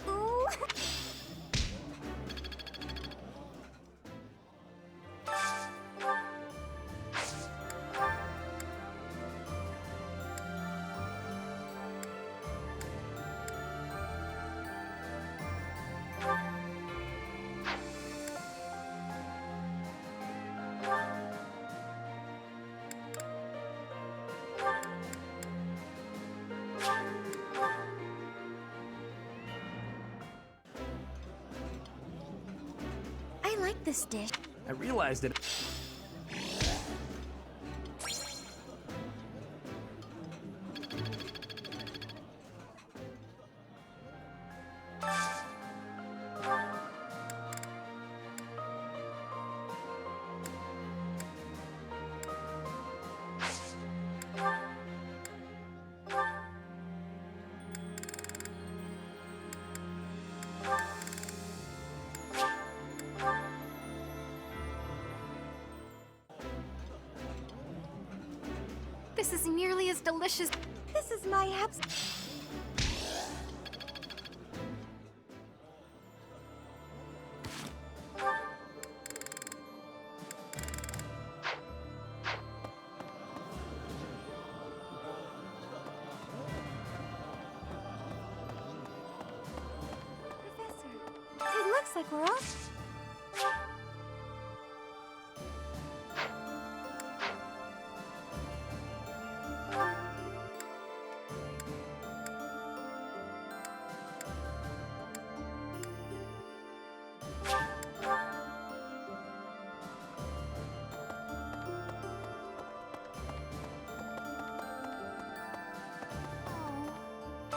Ooh. I like this dish. I realized it. This is nearly as delicious. This is my abs. Professor, it looks like we're off.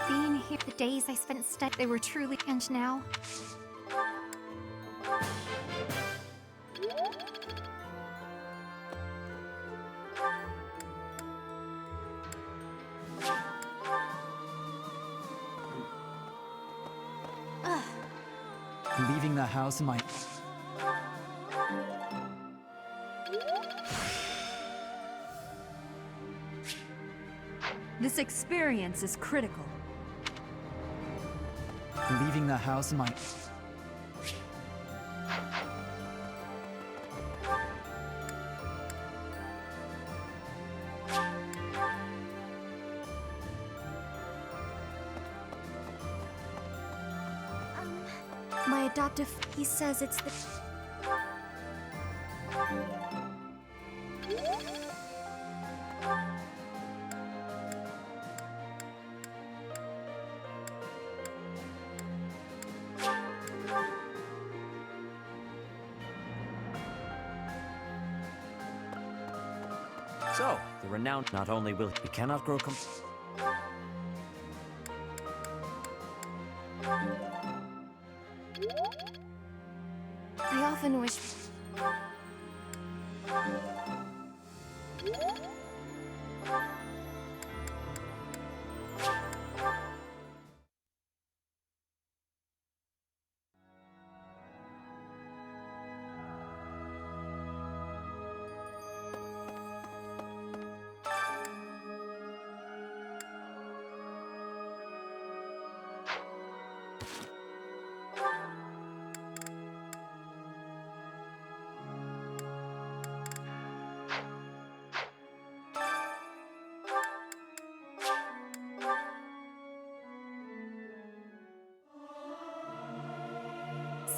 Being here, the days I spent studying, they were truly. And now, Leaving the house in my... This experience is critical. Leaving the house in my... My adoptive, he says it's the... So, the renowned not only will we cannot grow I often wish...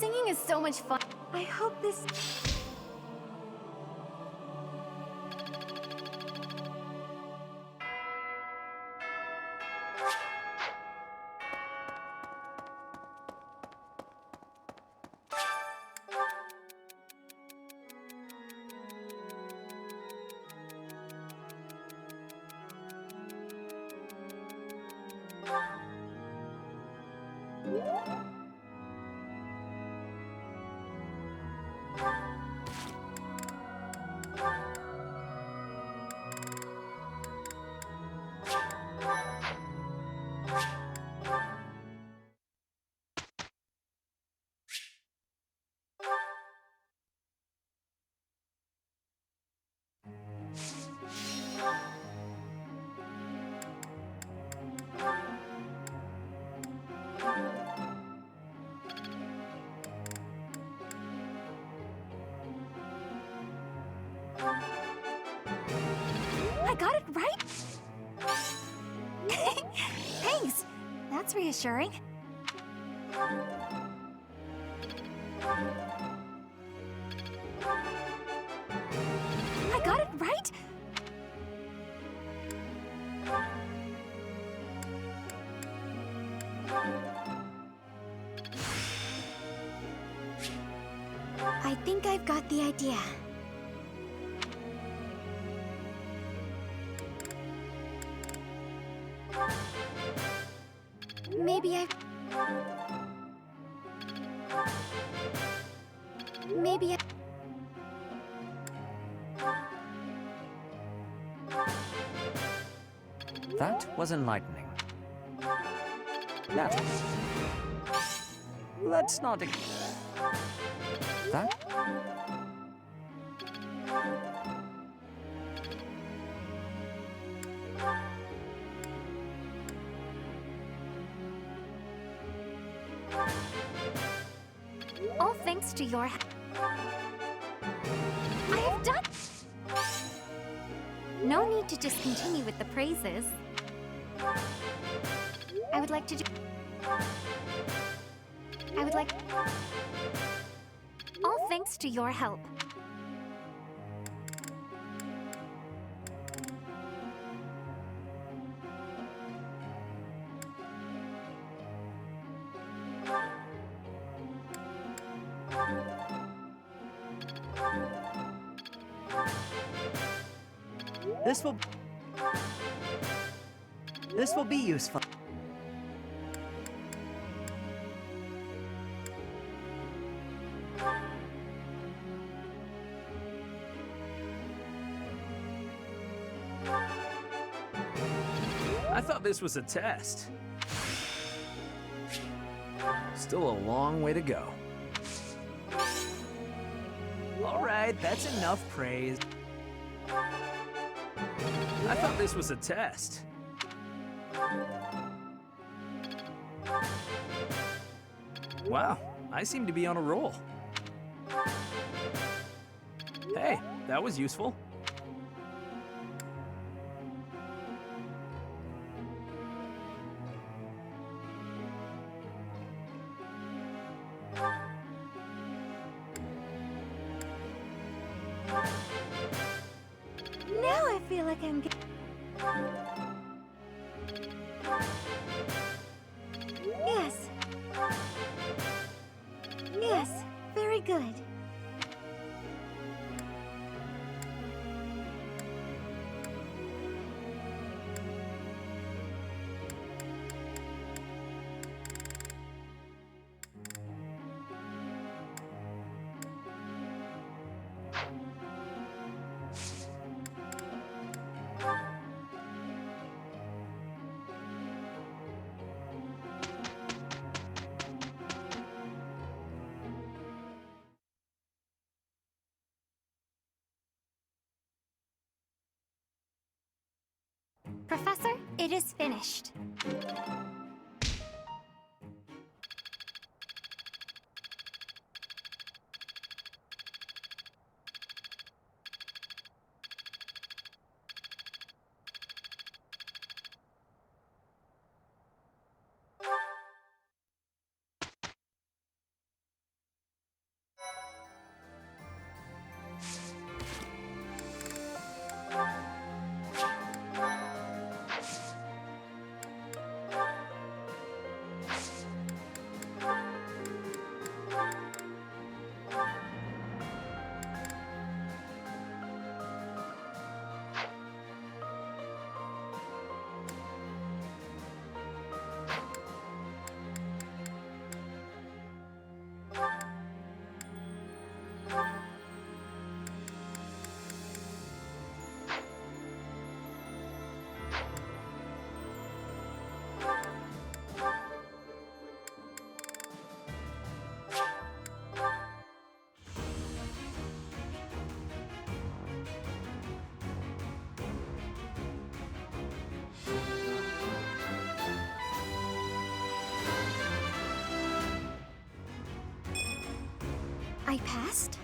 Singing is so much fun. I hope this... I got it right? Thanks. That's reassuring. I got it right? I think I've got the idea. Maybe I... Maybe I... That was enlightening. That. Let's not. That. All thanks to your... I have done... No need to just continue with the praises. I would like to do... I would like... All thanks to your help. This will be useful. I thought this was a test. Still a long way to go. All right, that's enough praise. I thought this was a test. Wow, I seem to be on a roll. Hey, that was useful. Now I feel like I'm Yes. Yes, very good. Professor, it is finished. I passed?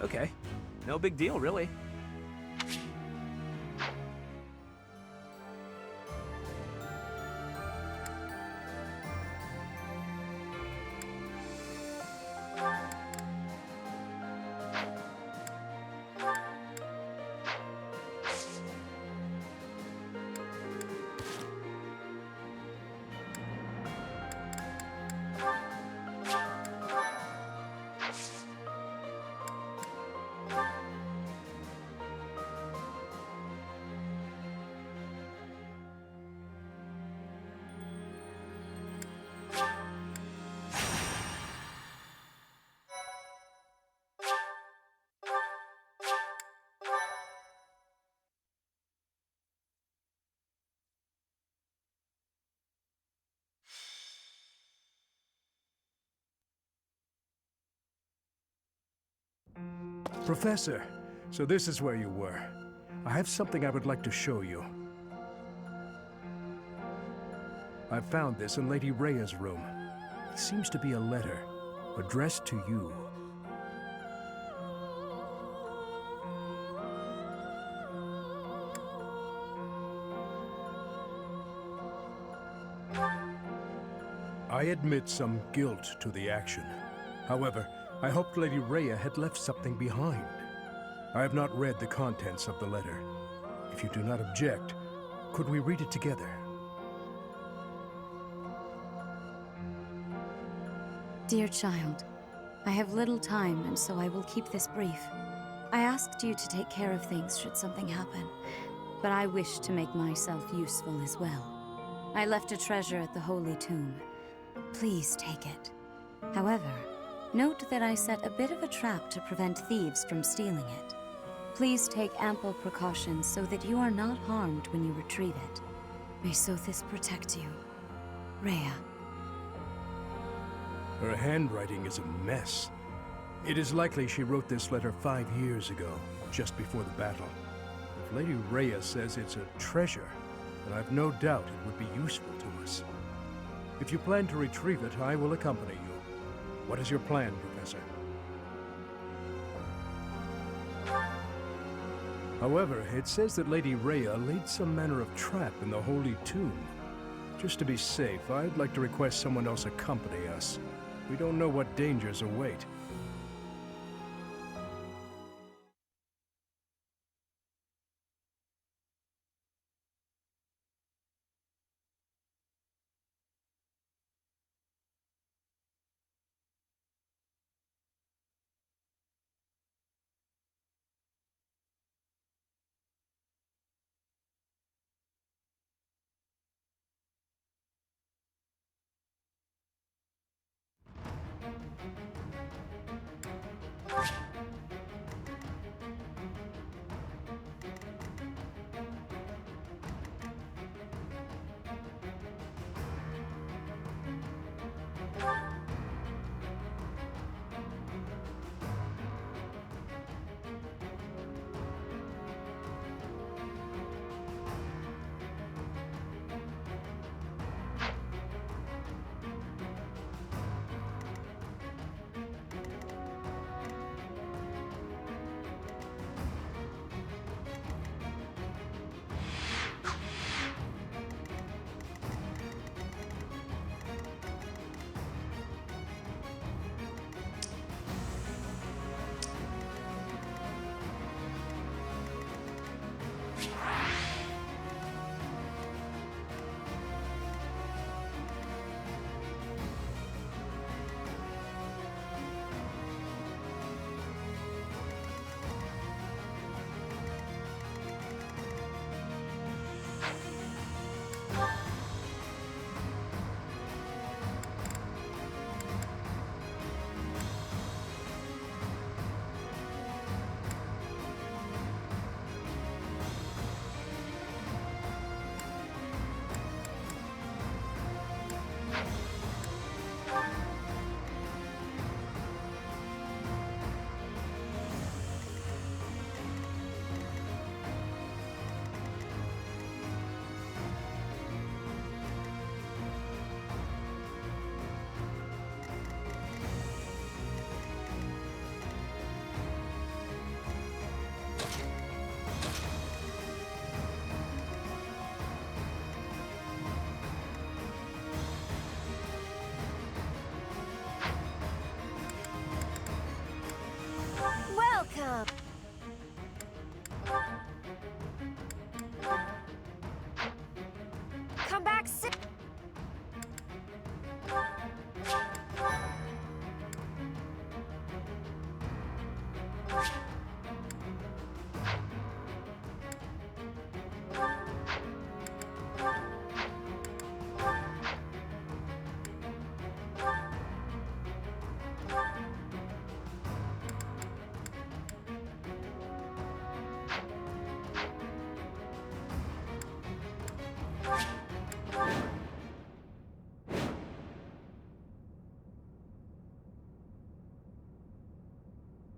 Okay. No big deal, really. Professor, so this is where you were. I have something I would like to show you. I found this in Lady Rhea's room. It seems to be a letter, addressed to you. I admit some guilt to the action. However, I hoped Lady Rhea had left something behind. I have not read the contents of the letter. If you do not object, could we read it together? Dear child, I have little time, and so I will keep this brief. I asked you to take care of things should something happen, but I wish to make myself useful as well. I left a treasure at the Holy Tomb. Please take it. However, note that I set a bit of a trap to prevent thieves from stealing it. Please take ample precautions so that you are not harmed when you retrieve it. May Sothis protect you. Rhea. Her handwriting is a mess. It is likely she wrote this letter 5 years ago, just before the battle. If Lady Rhea says it's a treasure, then I've no doubt it would be useful to us. If you plan to retrieve it, I will accompany you. What is your plan, Professor? However, it says that Lady Rhea laid some manner of trap in the Holy Tomb. Just to be safe, I'd like to request someone else accompany us. We don't know what dangers await.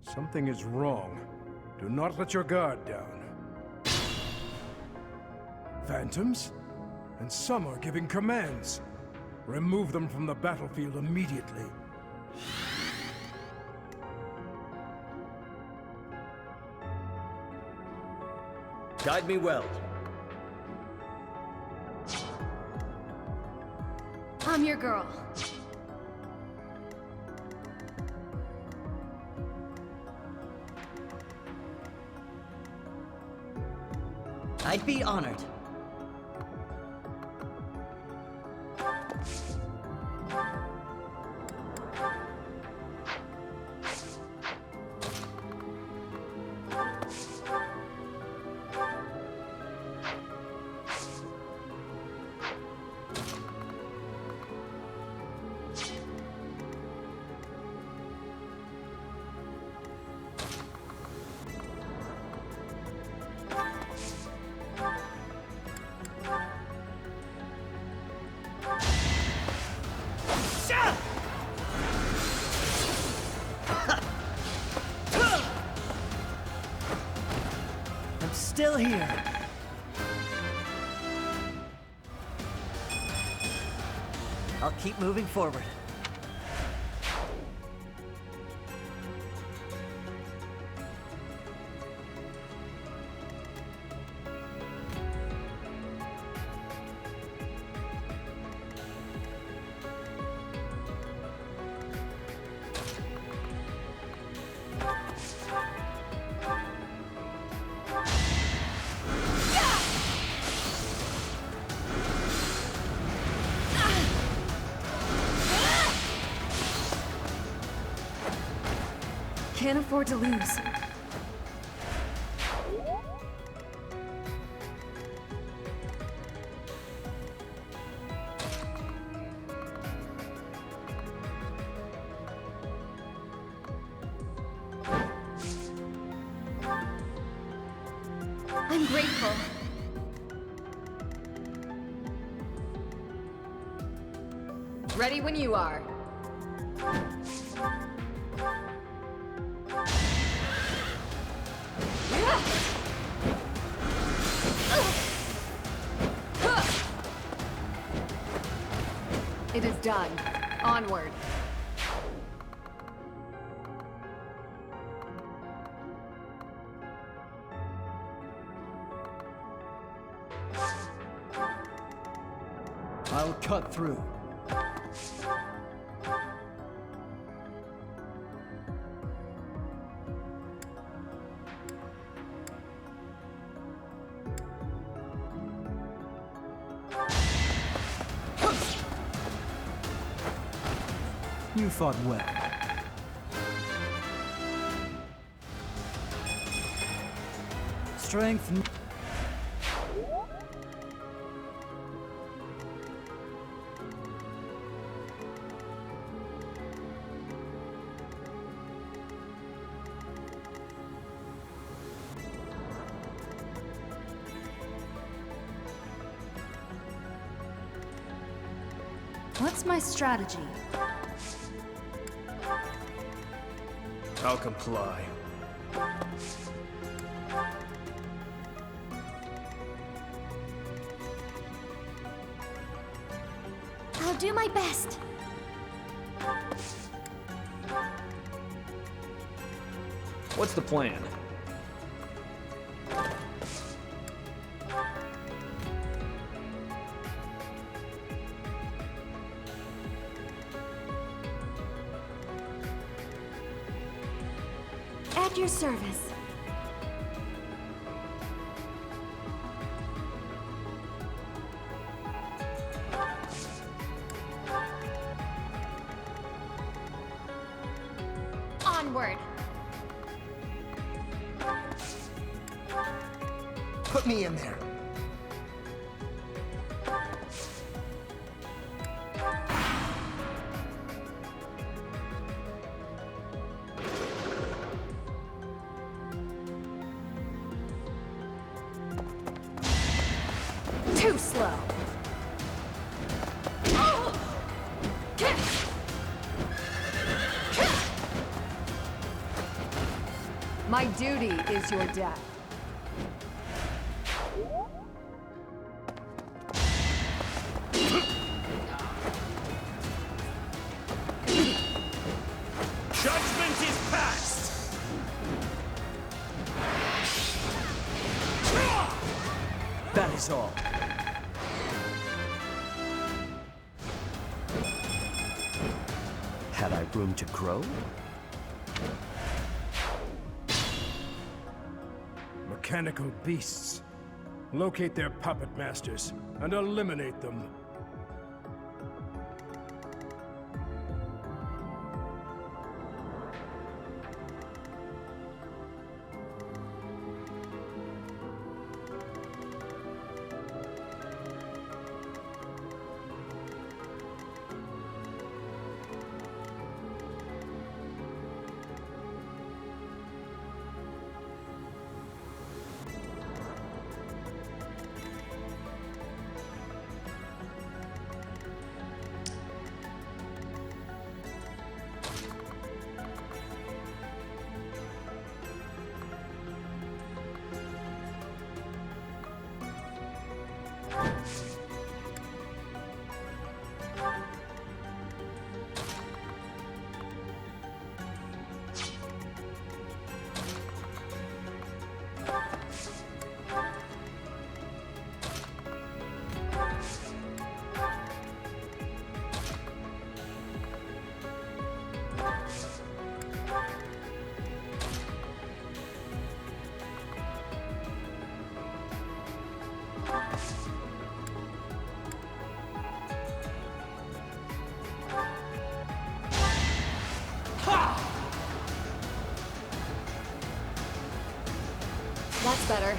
Something is wrong. Do not let your guard down. Phantoms? And some are giving commands. Remove them from the battlefield immediately. Guide me well. I'm your girl. I'd be honored. I'm still here. I'll keep moving forward. Can't afford to lose. I'm grateful. Ready when you are. It is done. Onward. I'll cut through. You fought well. Strength. What's my strategy? I'll comply. I'll do my best. What's the plan? At your service. Onward. Put me in there. Too slow. My duty is your death. Judgment is passed! That is all. Had I room to grow? Mechanical beasts. Locate their puppet masters and eliminate them. That's better.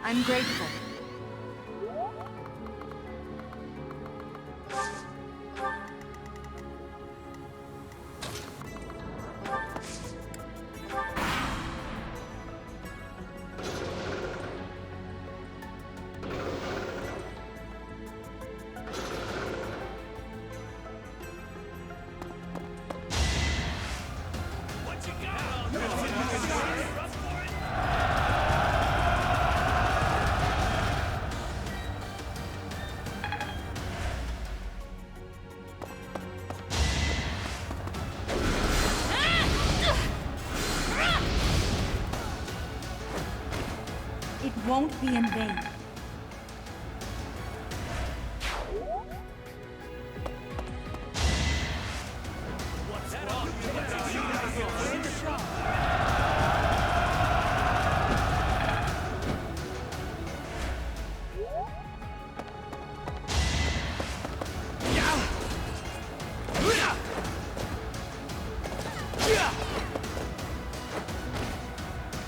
I'm grateful. It won't be in vain.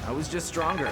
I was just stronger.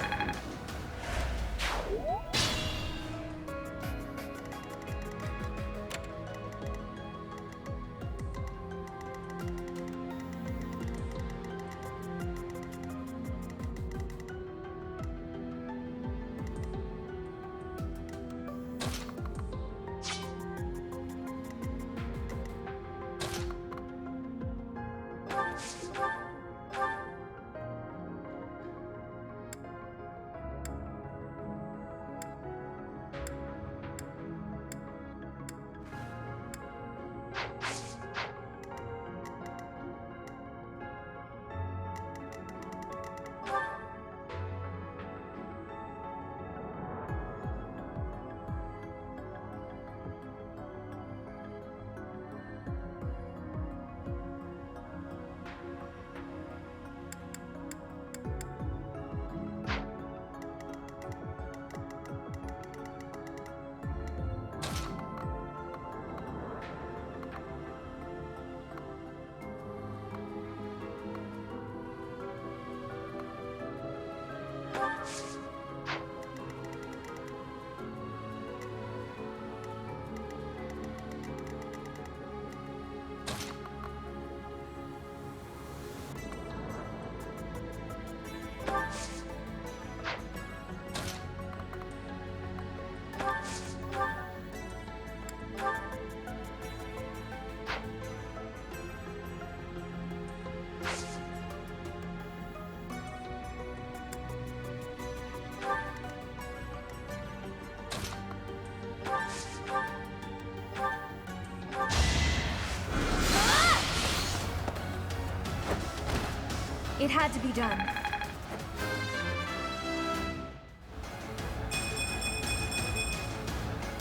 It had to be done.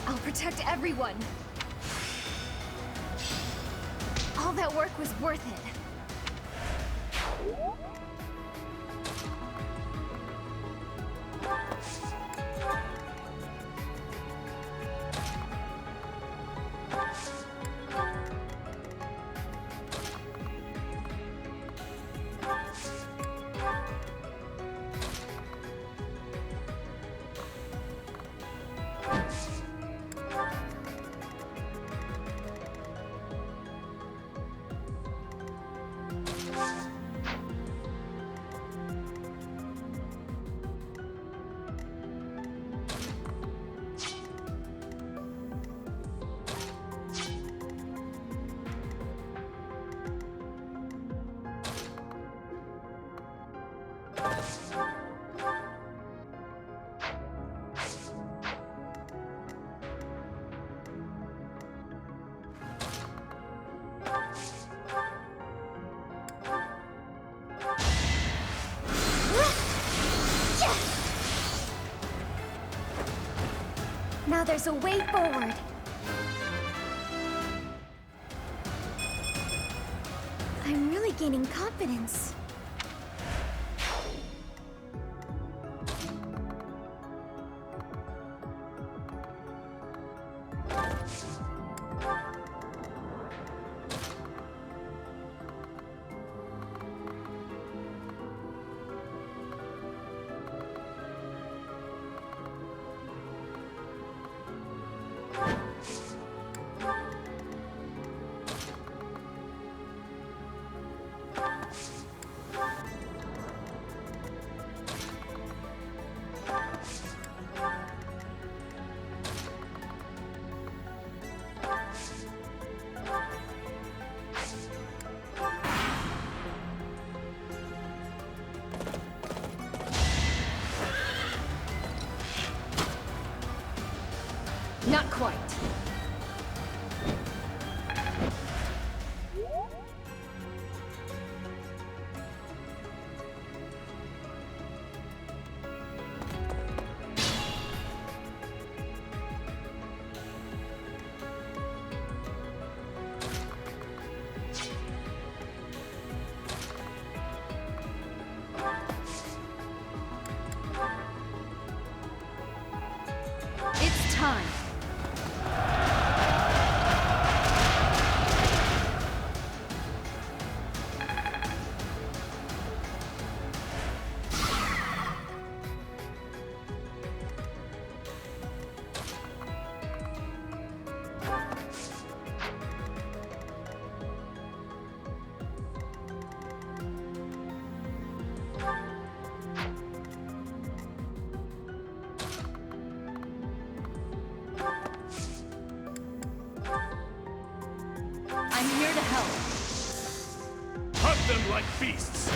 I'll protect everyone. All that work was worth it. Now there's a way forward. I'm really gaining confidence. Not quite. It's time. I'm here to help. Hunt them like beasts!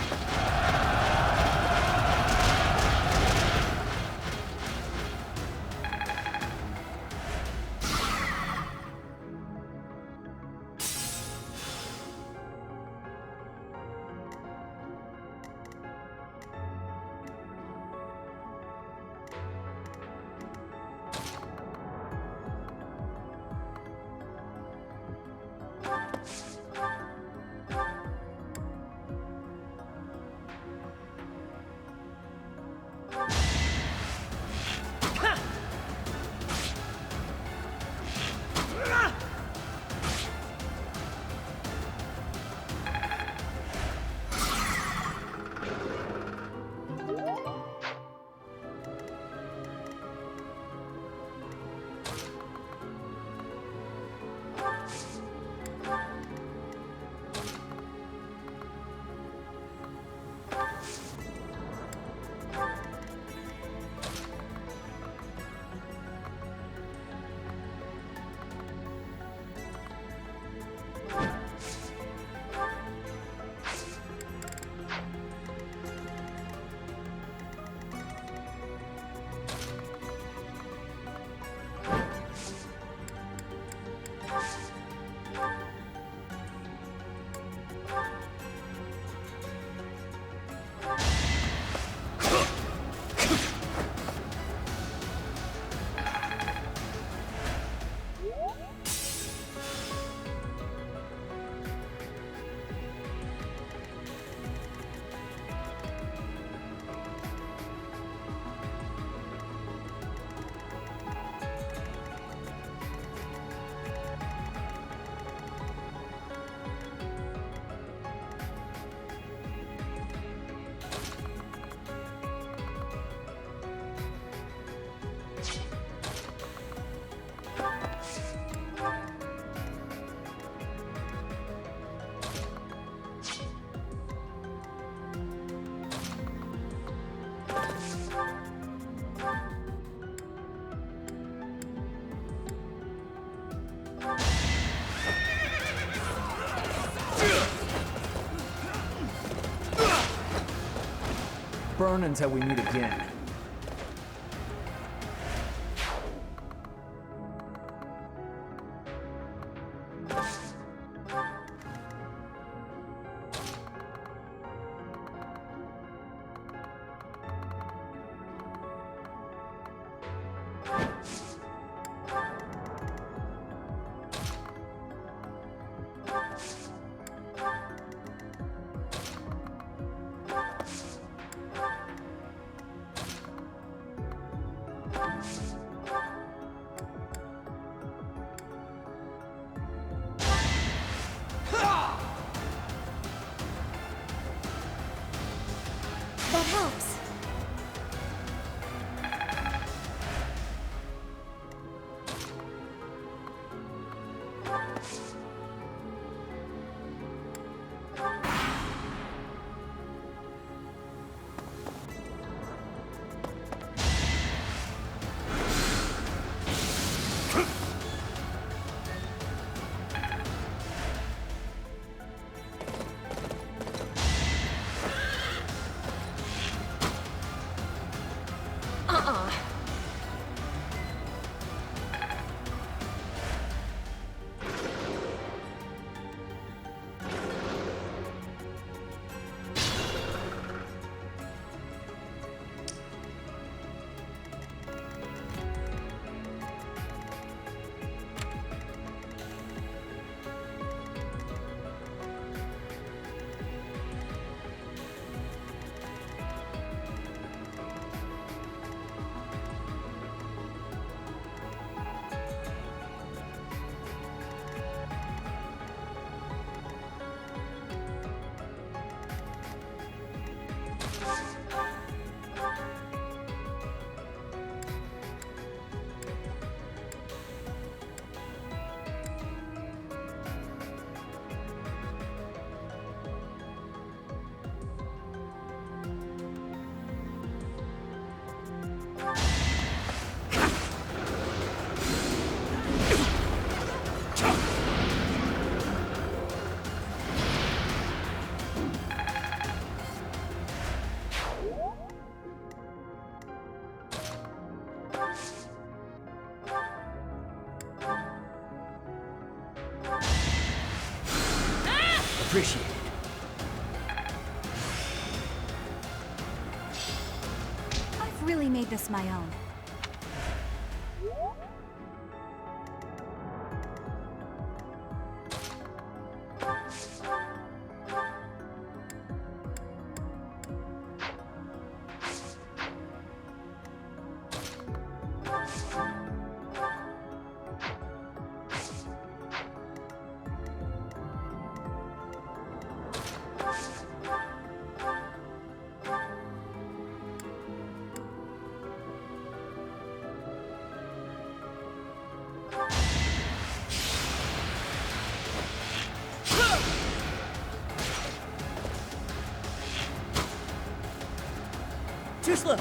burn until we meet again. That helps. Appreciate it. I've really made this my own. Too slow.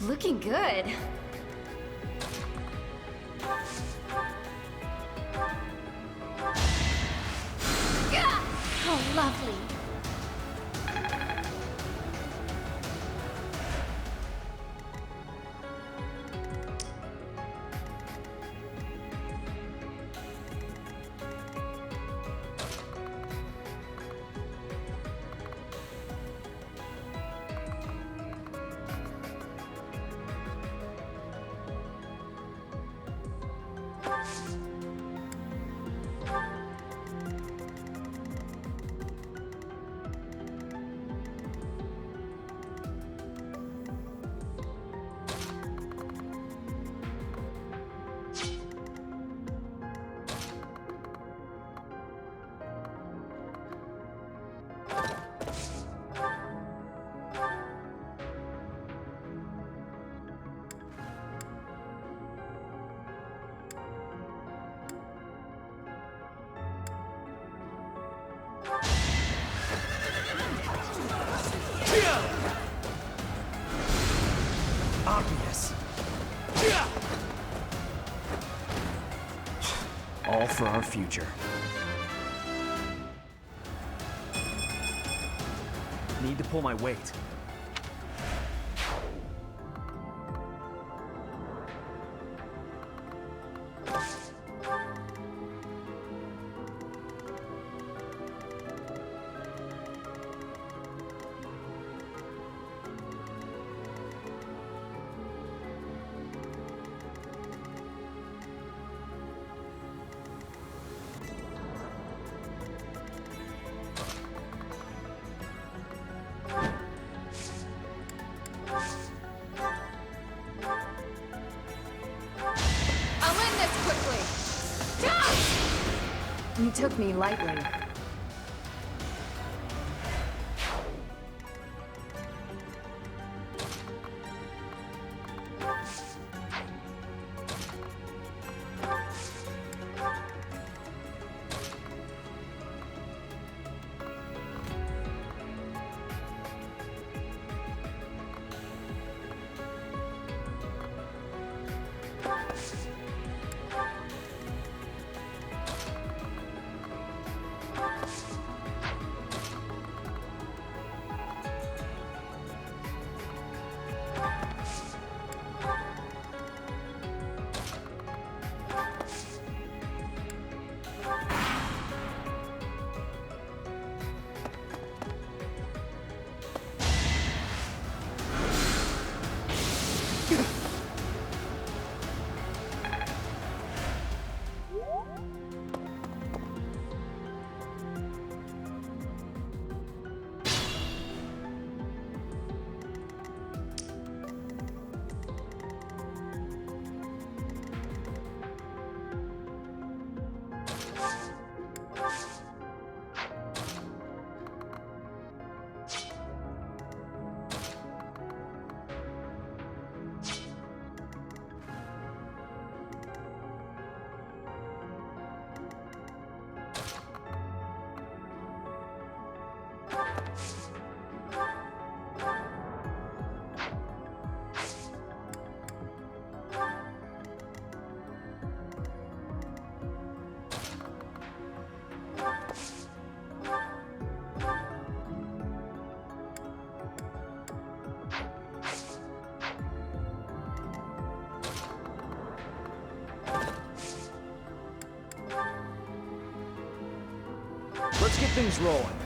Looking good. How lovely. all for our future. Need to pull my weight. You took me lightly. Let's get things rolling.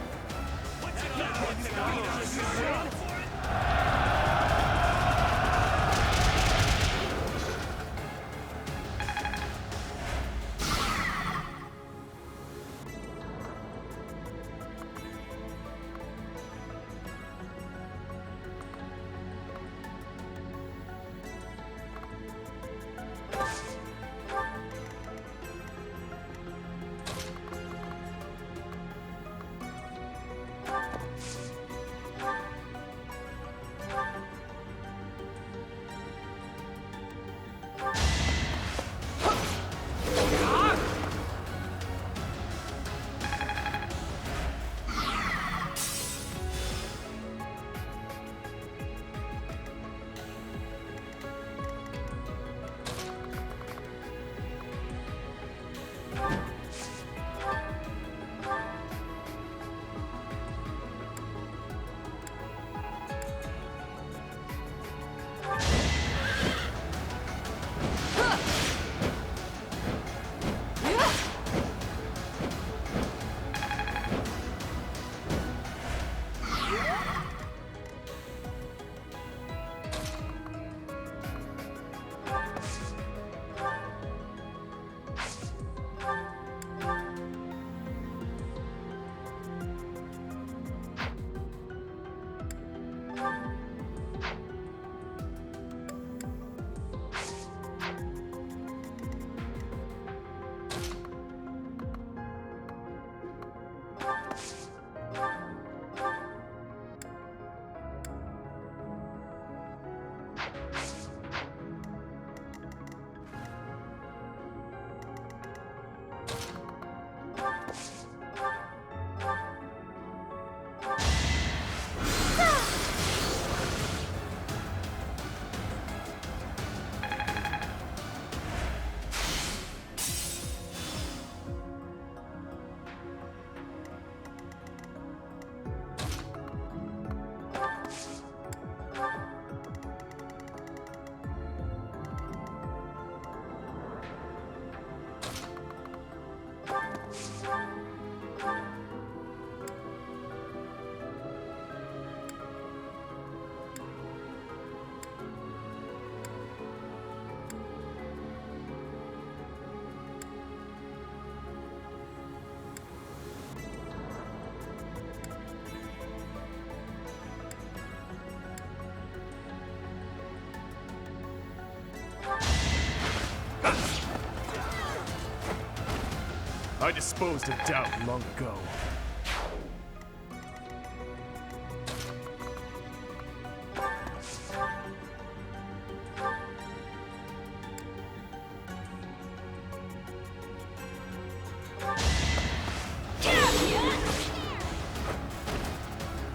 I disposed of doubt long ago.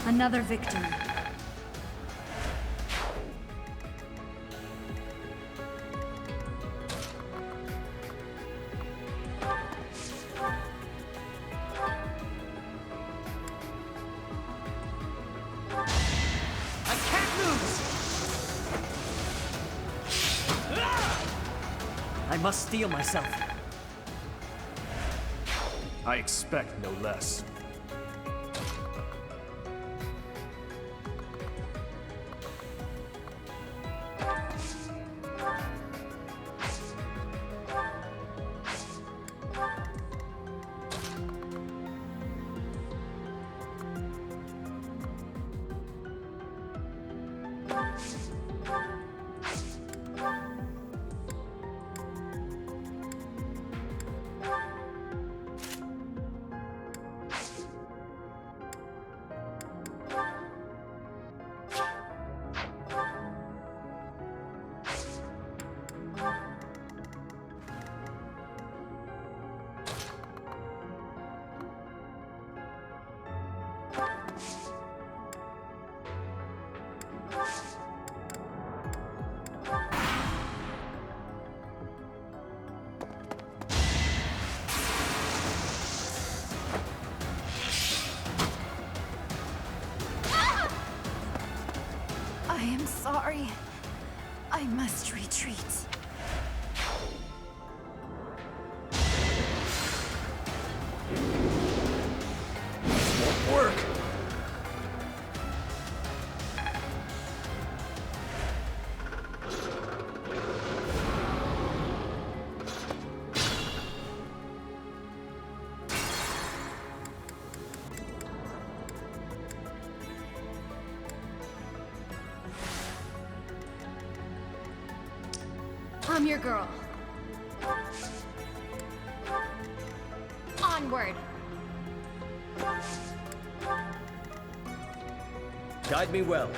Another victory. I can't lose! I must steel myself. I expect no less. I am sorry. I must retreat. Won't work. I'm your girl. Onward. Guide me well.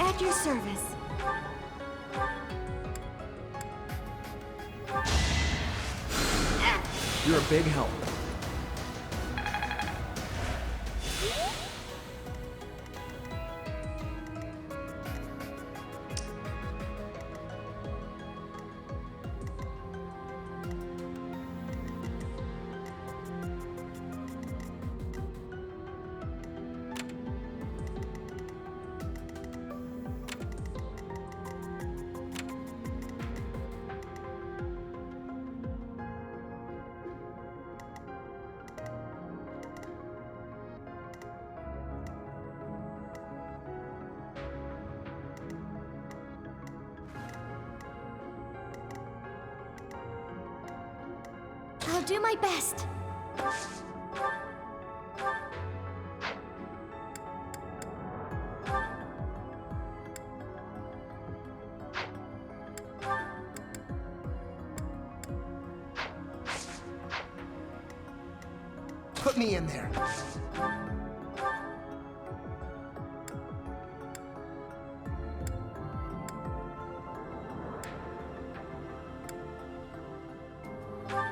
At your service. You're a big help. I'll do my best. Put me in there.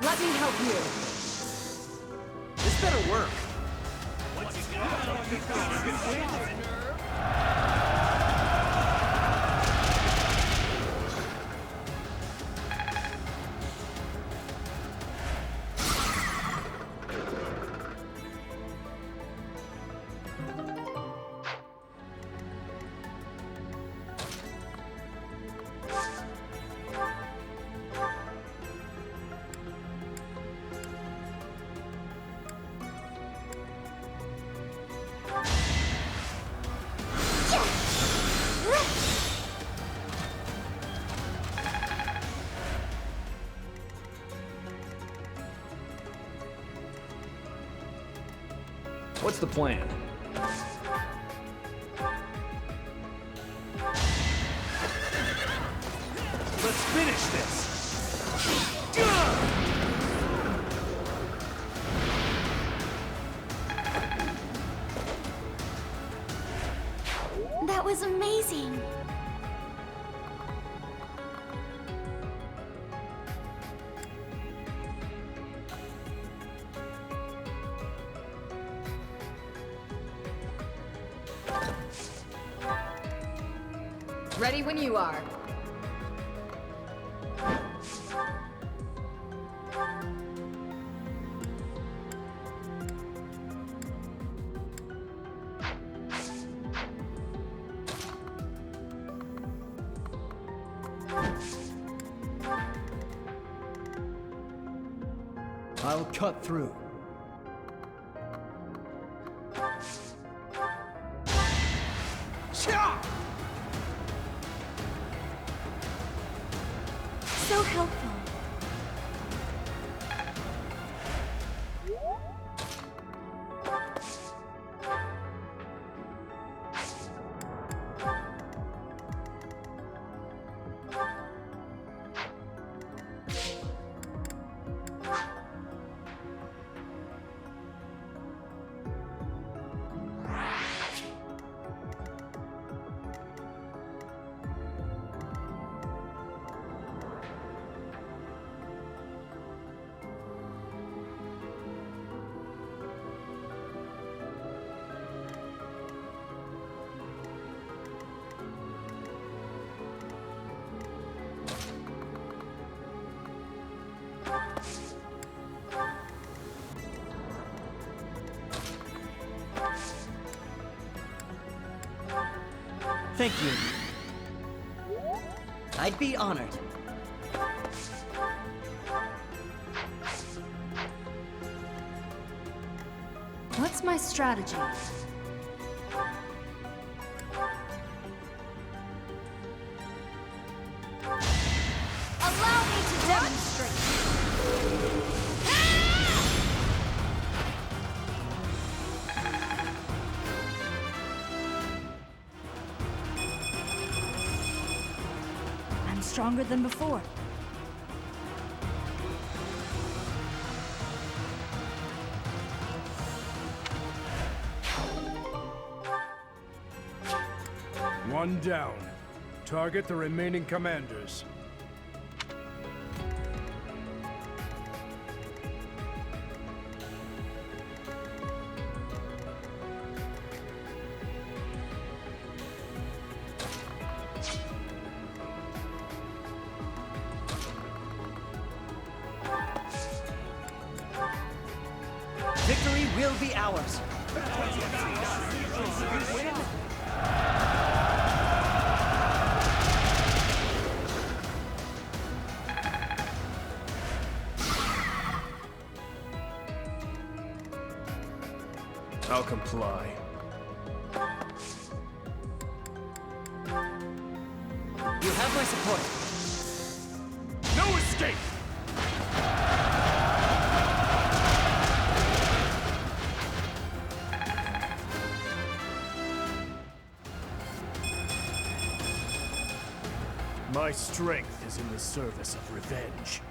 Let me help you. This better work. What's the plan? Let's finish this! That was amazing! Ready when you are. I'll cut through. So helpful. Thank you. I'd be honored. What's my strategy? Allow me to demonstrate! I'm stronger than before. One down. Target the remaining commanders. Victory will be ours. I'll comply. You have my support. No escape! My strength is in the service of revenge.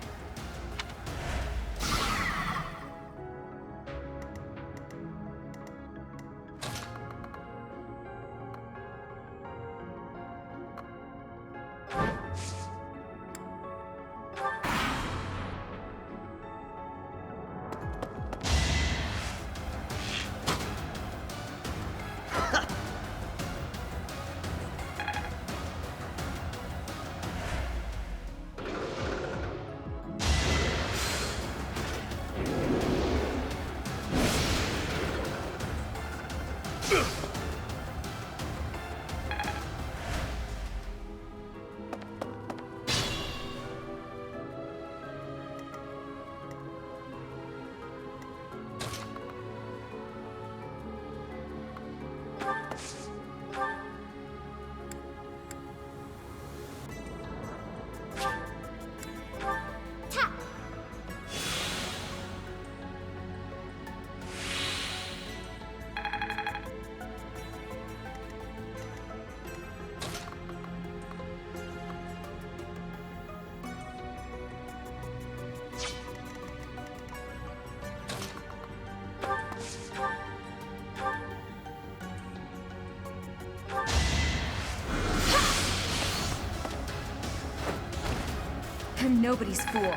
I'm nobody's fool.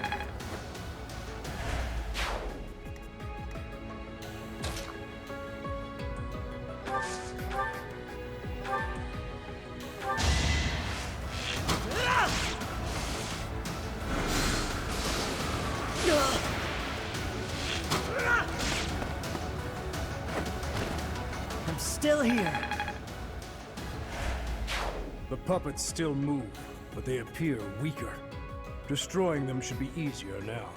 I'm still here. The puppets still move, but they appear weaker. Destroying them should be easier now.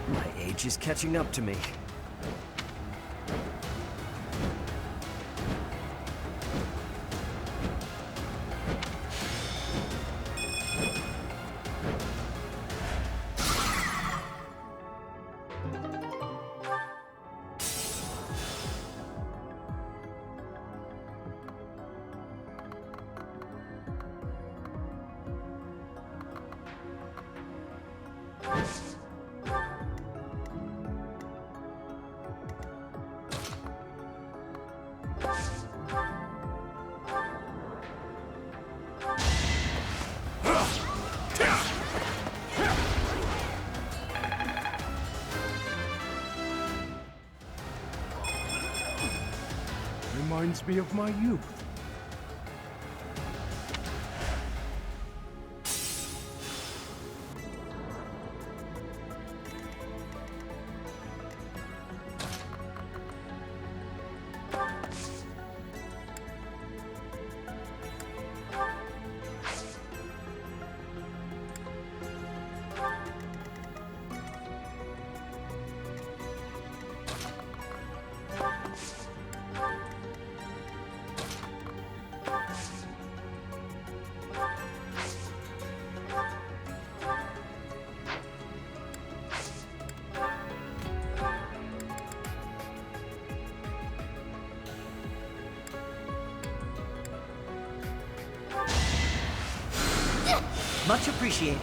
My age is catching up to me. Reminds me of my youth. Much appreciated.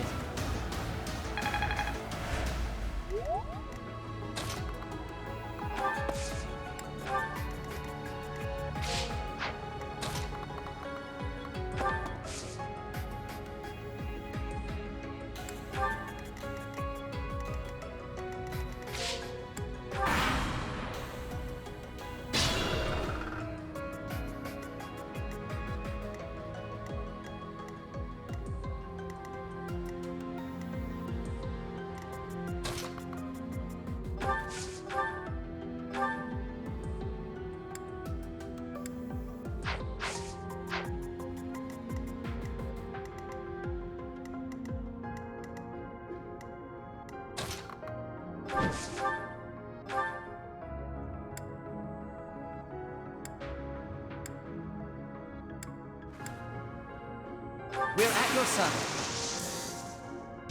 We're at your side.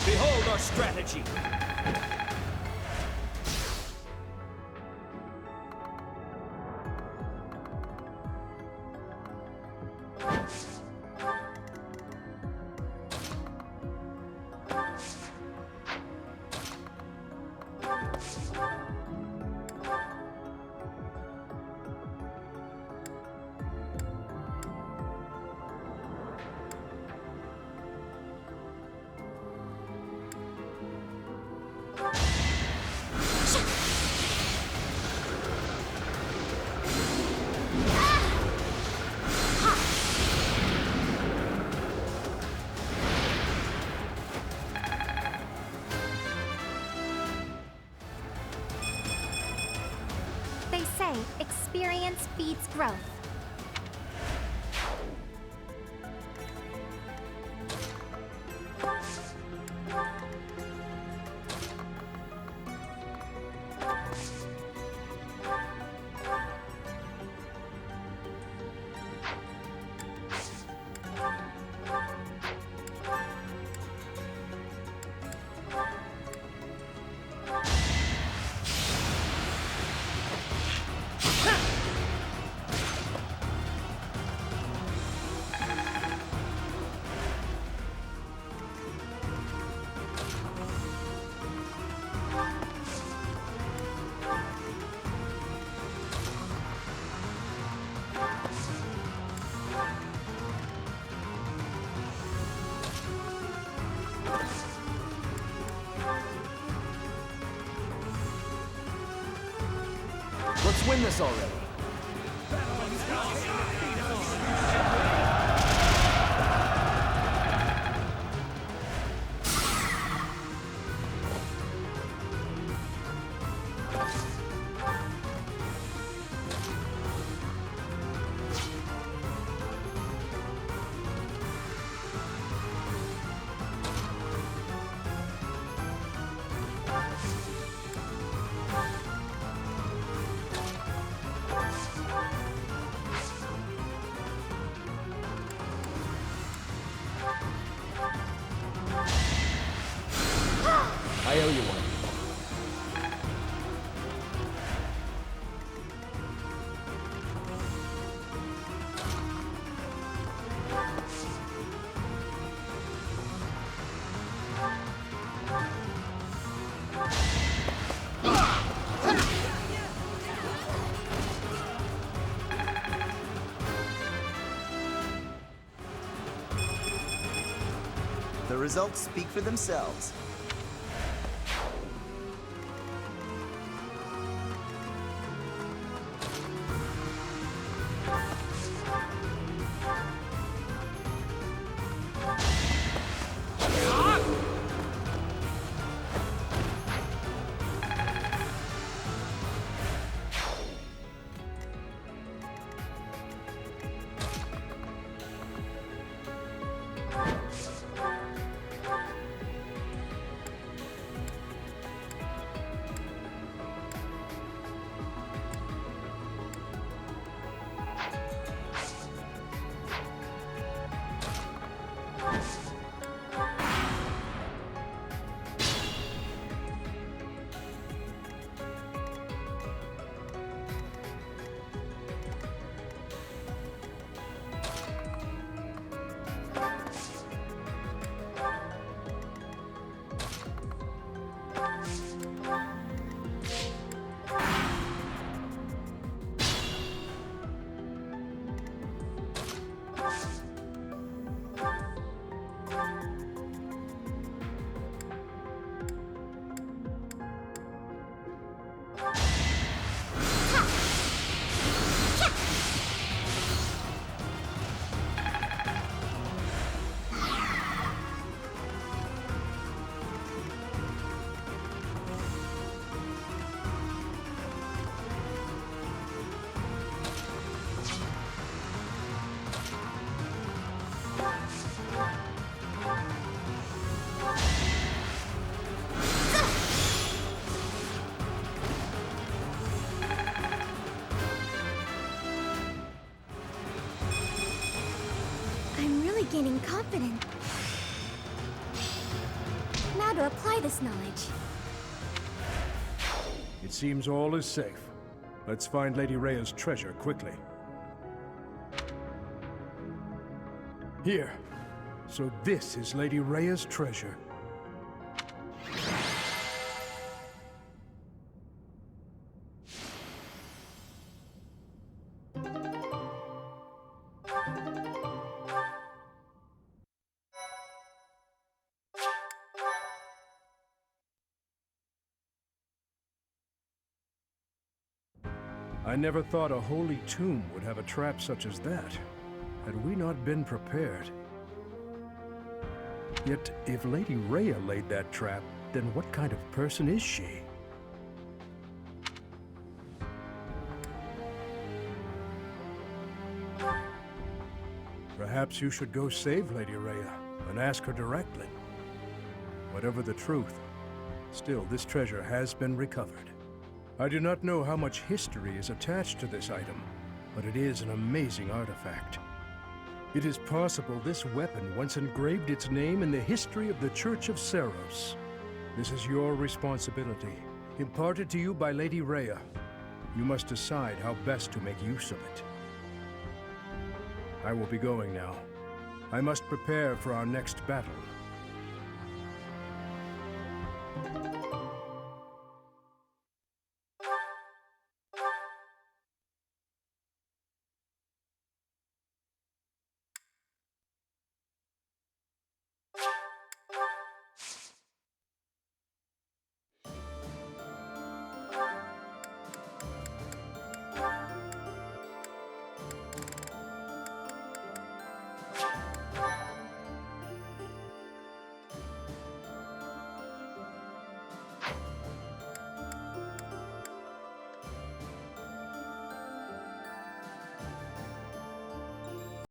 Behold our strategy! They say experience feeds growth. win this already. I owe you one. The results speak for themselves. Gaining confidence. Now to apply this knowledge. It seems all is safe. Let's find Lady Rhea's treasure quickly. Here. So this is Lady Rhea's treasure. I never thought a holy tomb would have a trap such as that, had we not been prepared. Yet, if Lady Rhea laid that trap, then what kind of person is she? Perhaps you should go save Lady Rhea and ask her directly. Whatever the truth, still this treasure has been recovered. I do not know how much history is attached to this item, but it is an amazing artifact. It is possible this weapon once engraved its name in the history of the Church of Seiros. This is your responsibility, imparted to you by Lady Rhea. You must decide how best to make use of it. I will be going now. I must prepare for our next battle.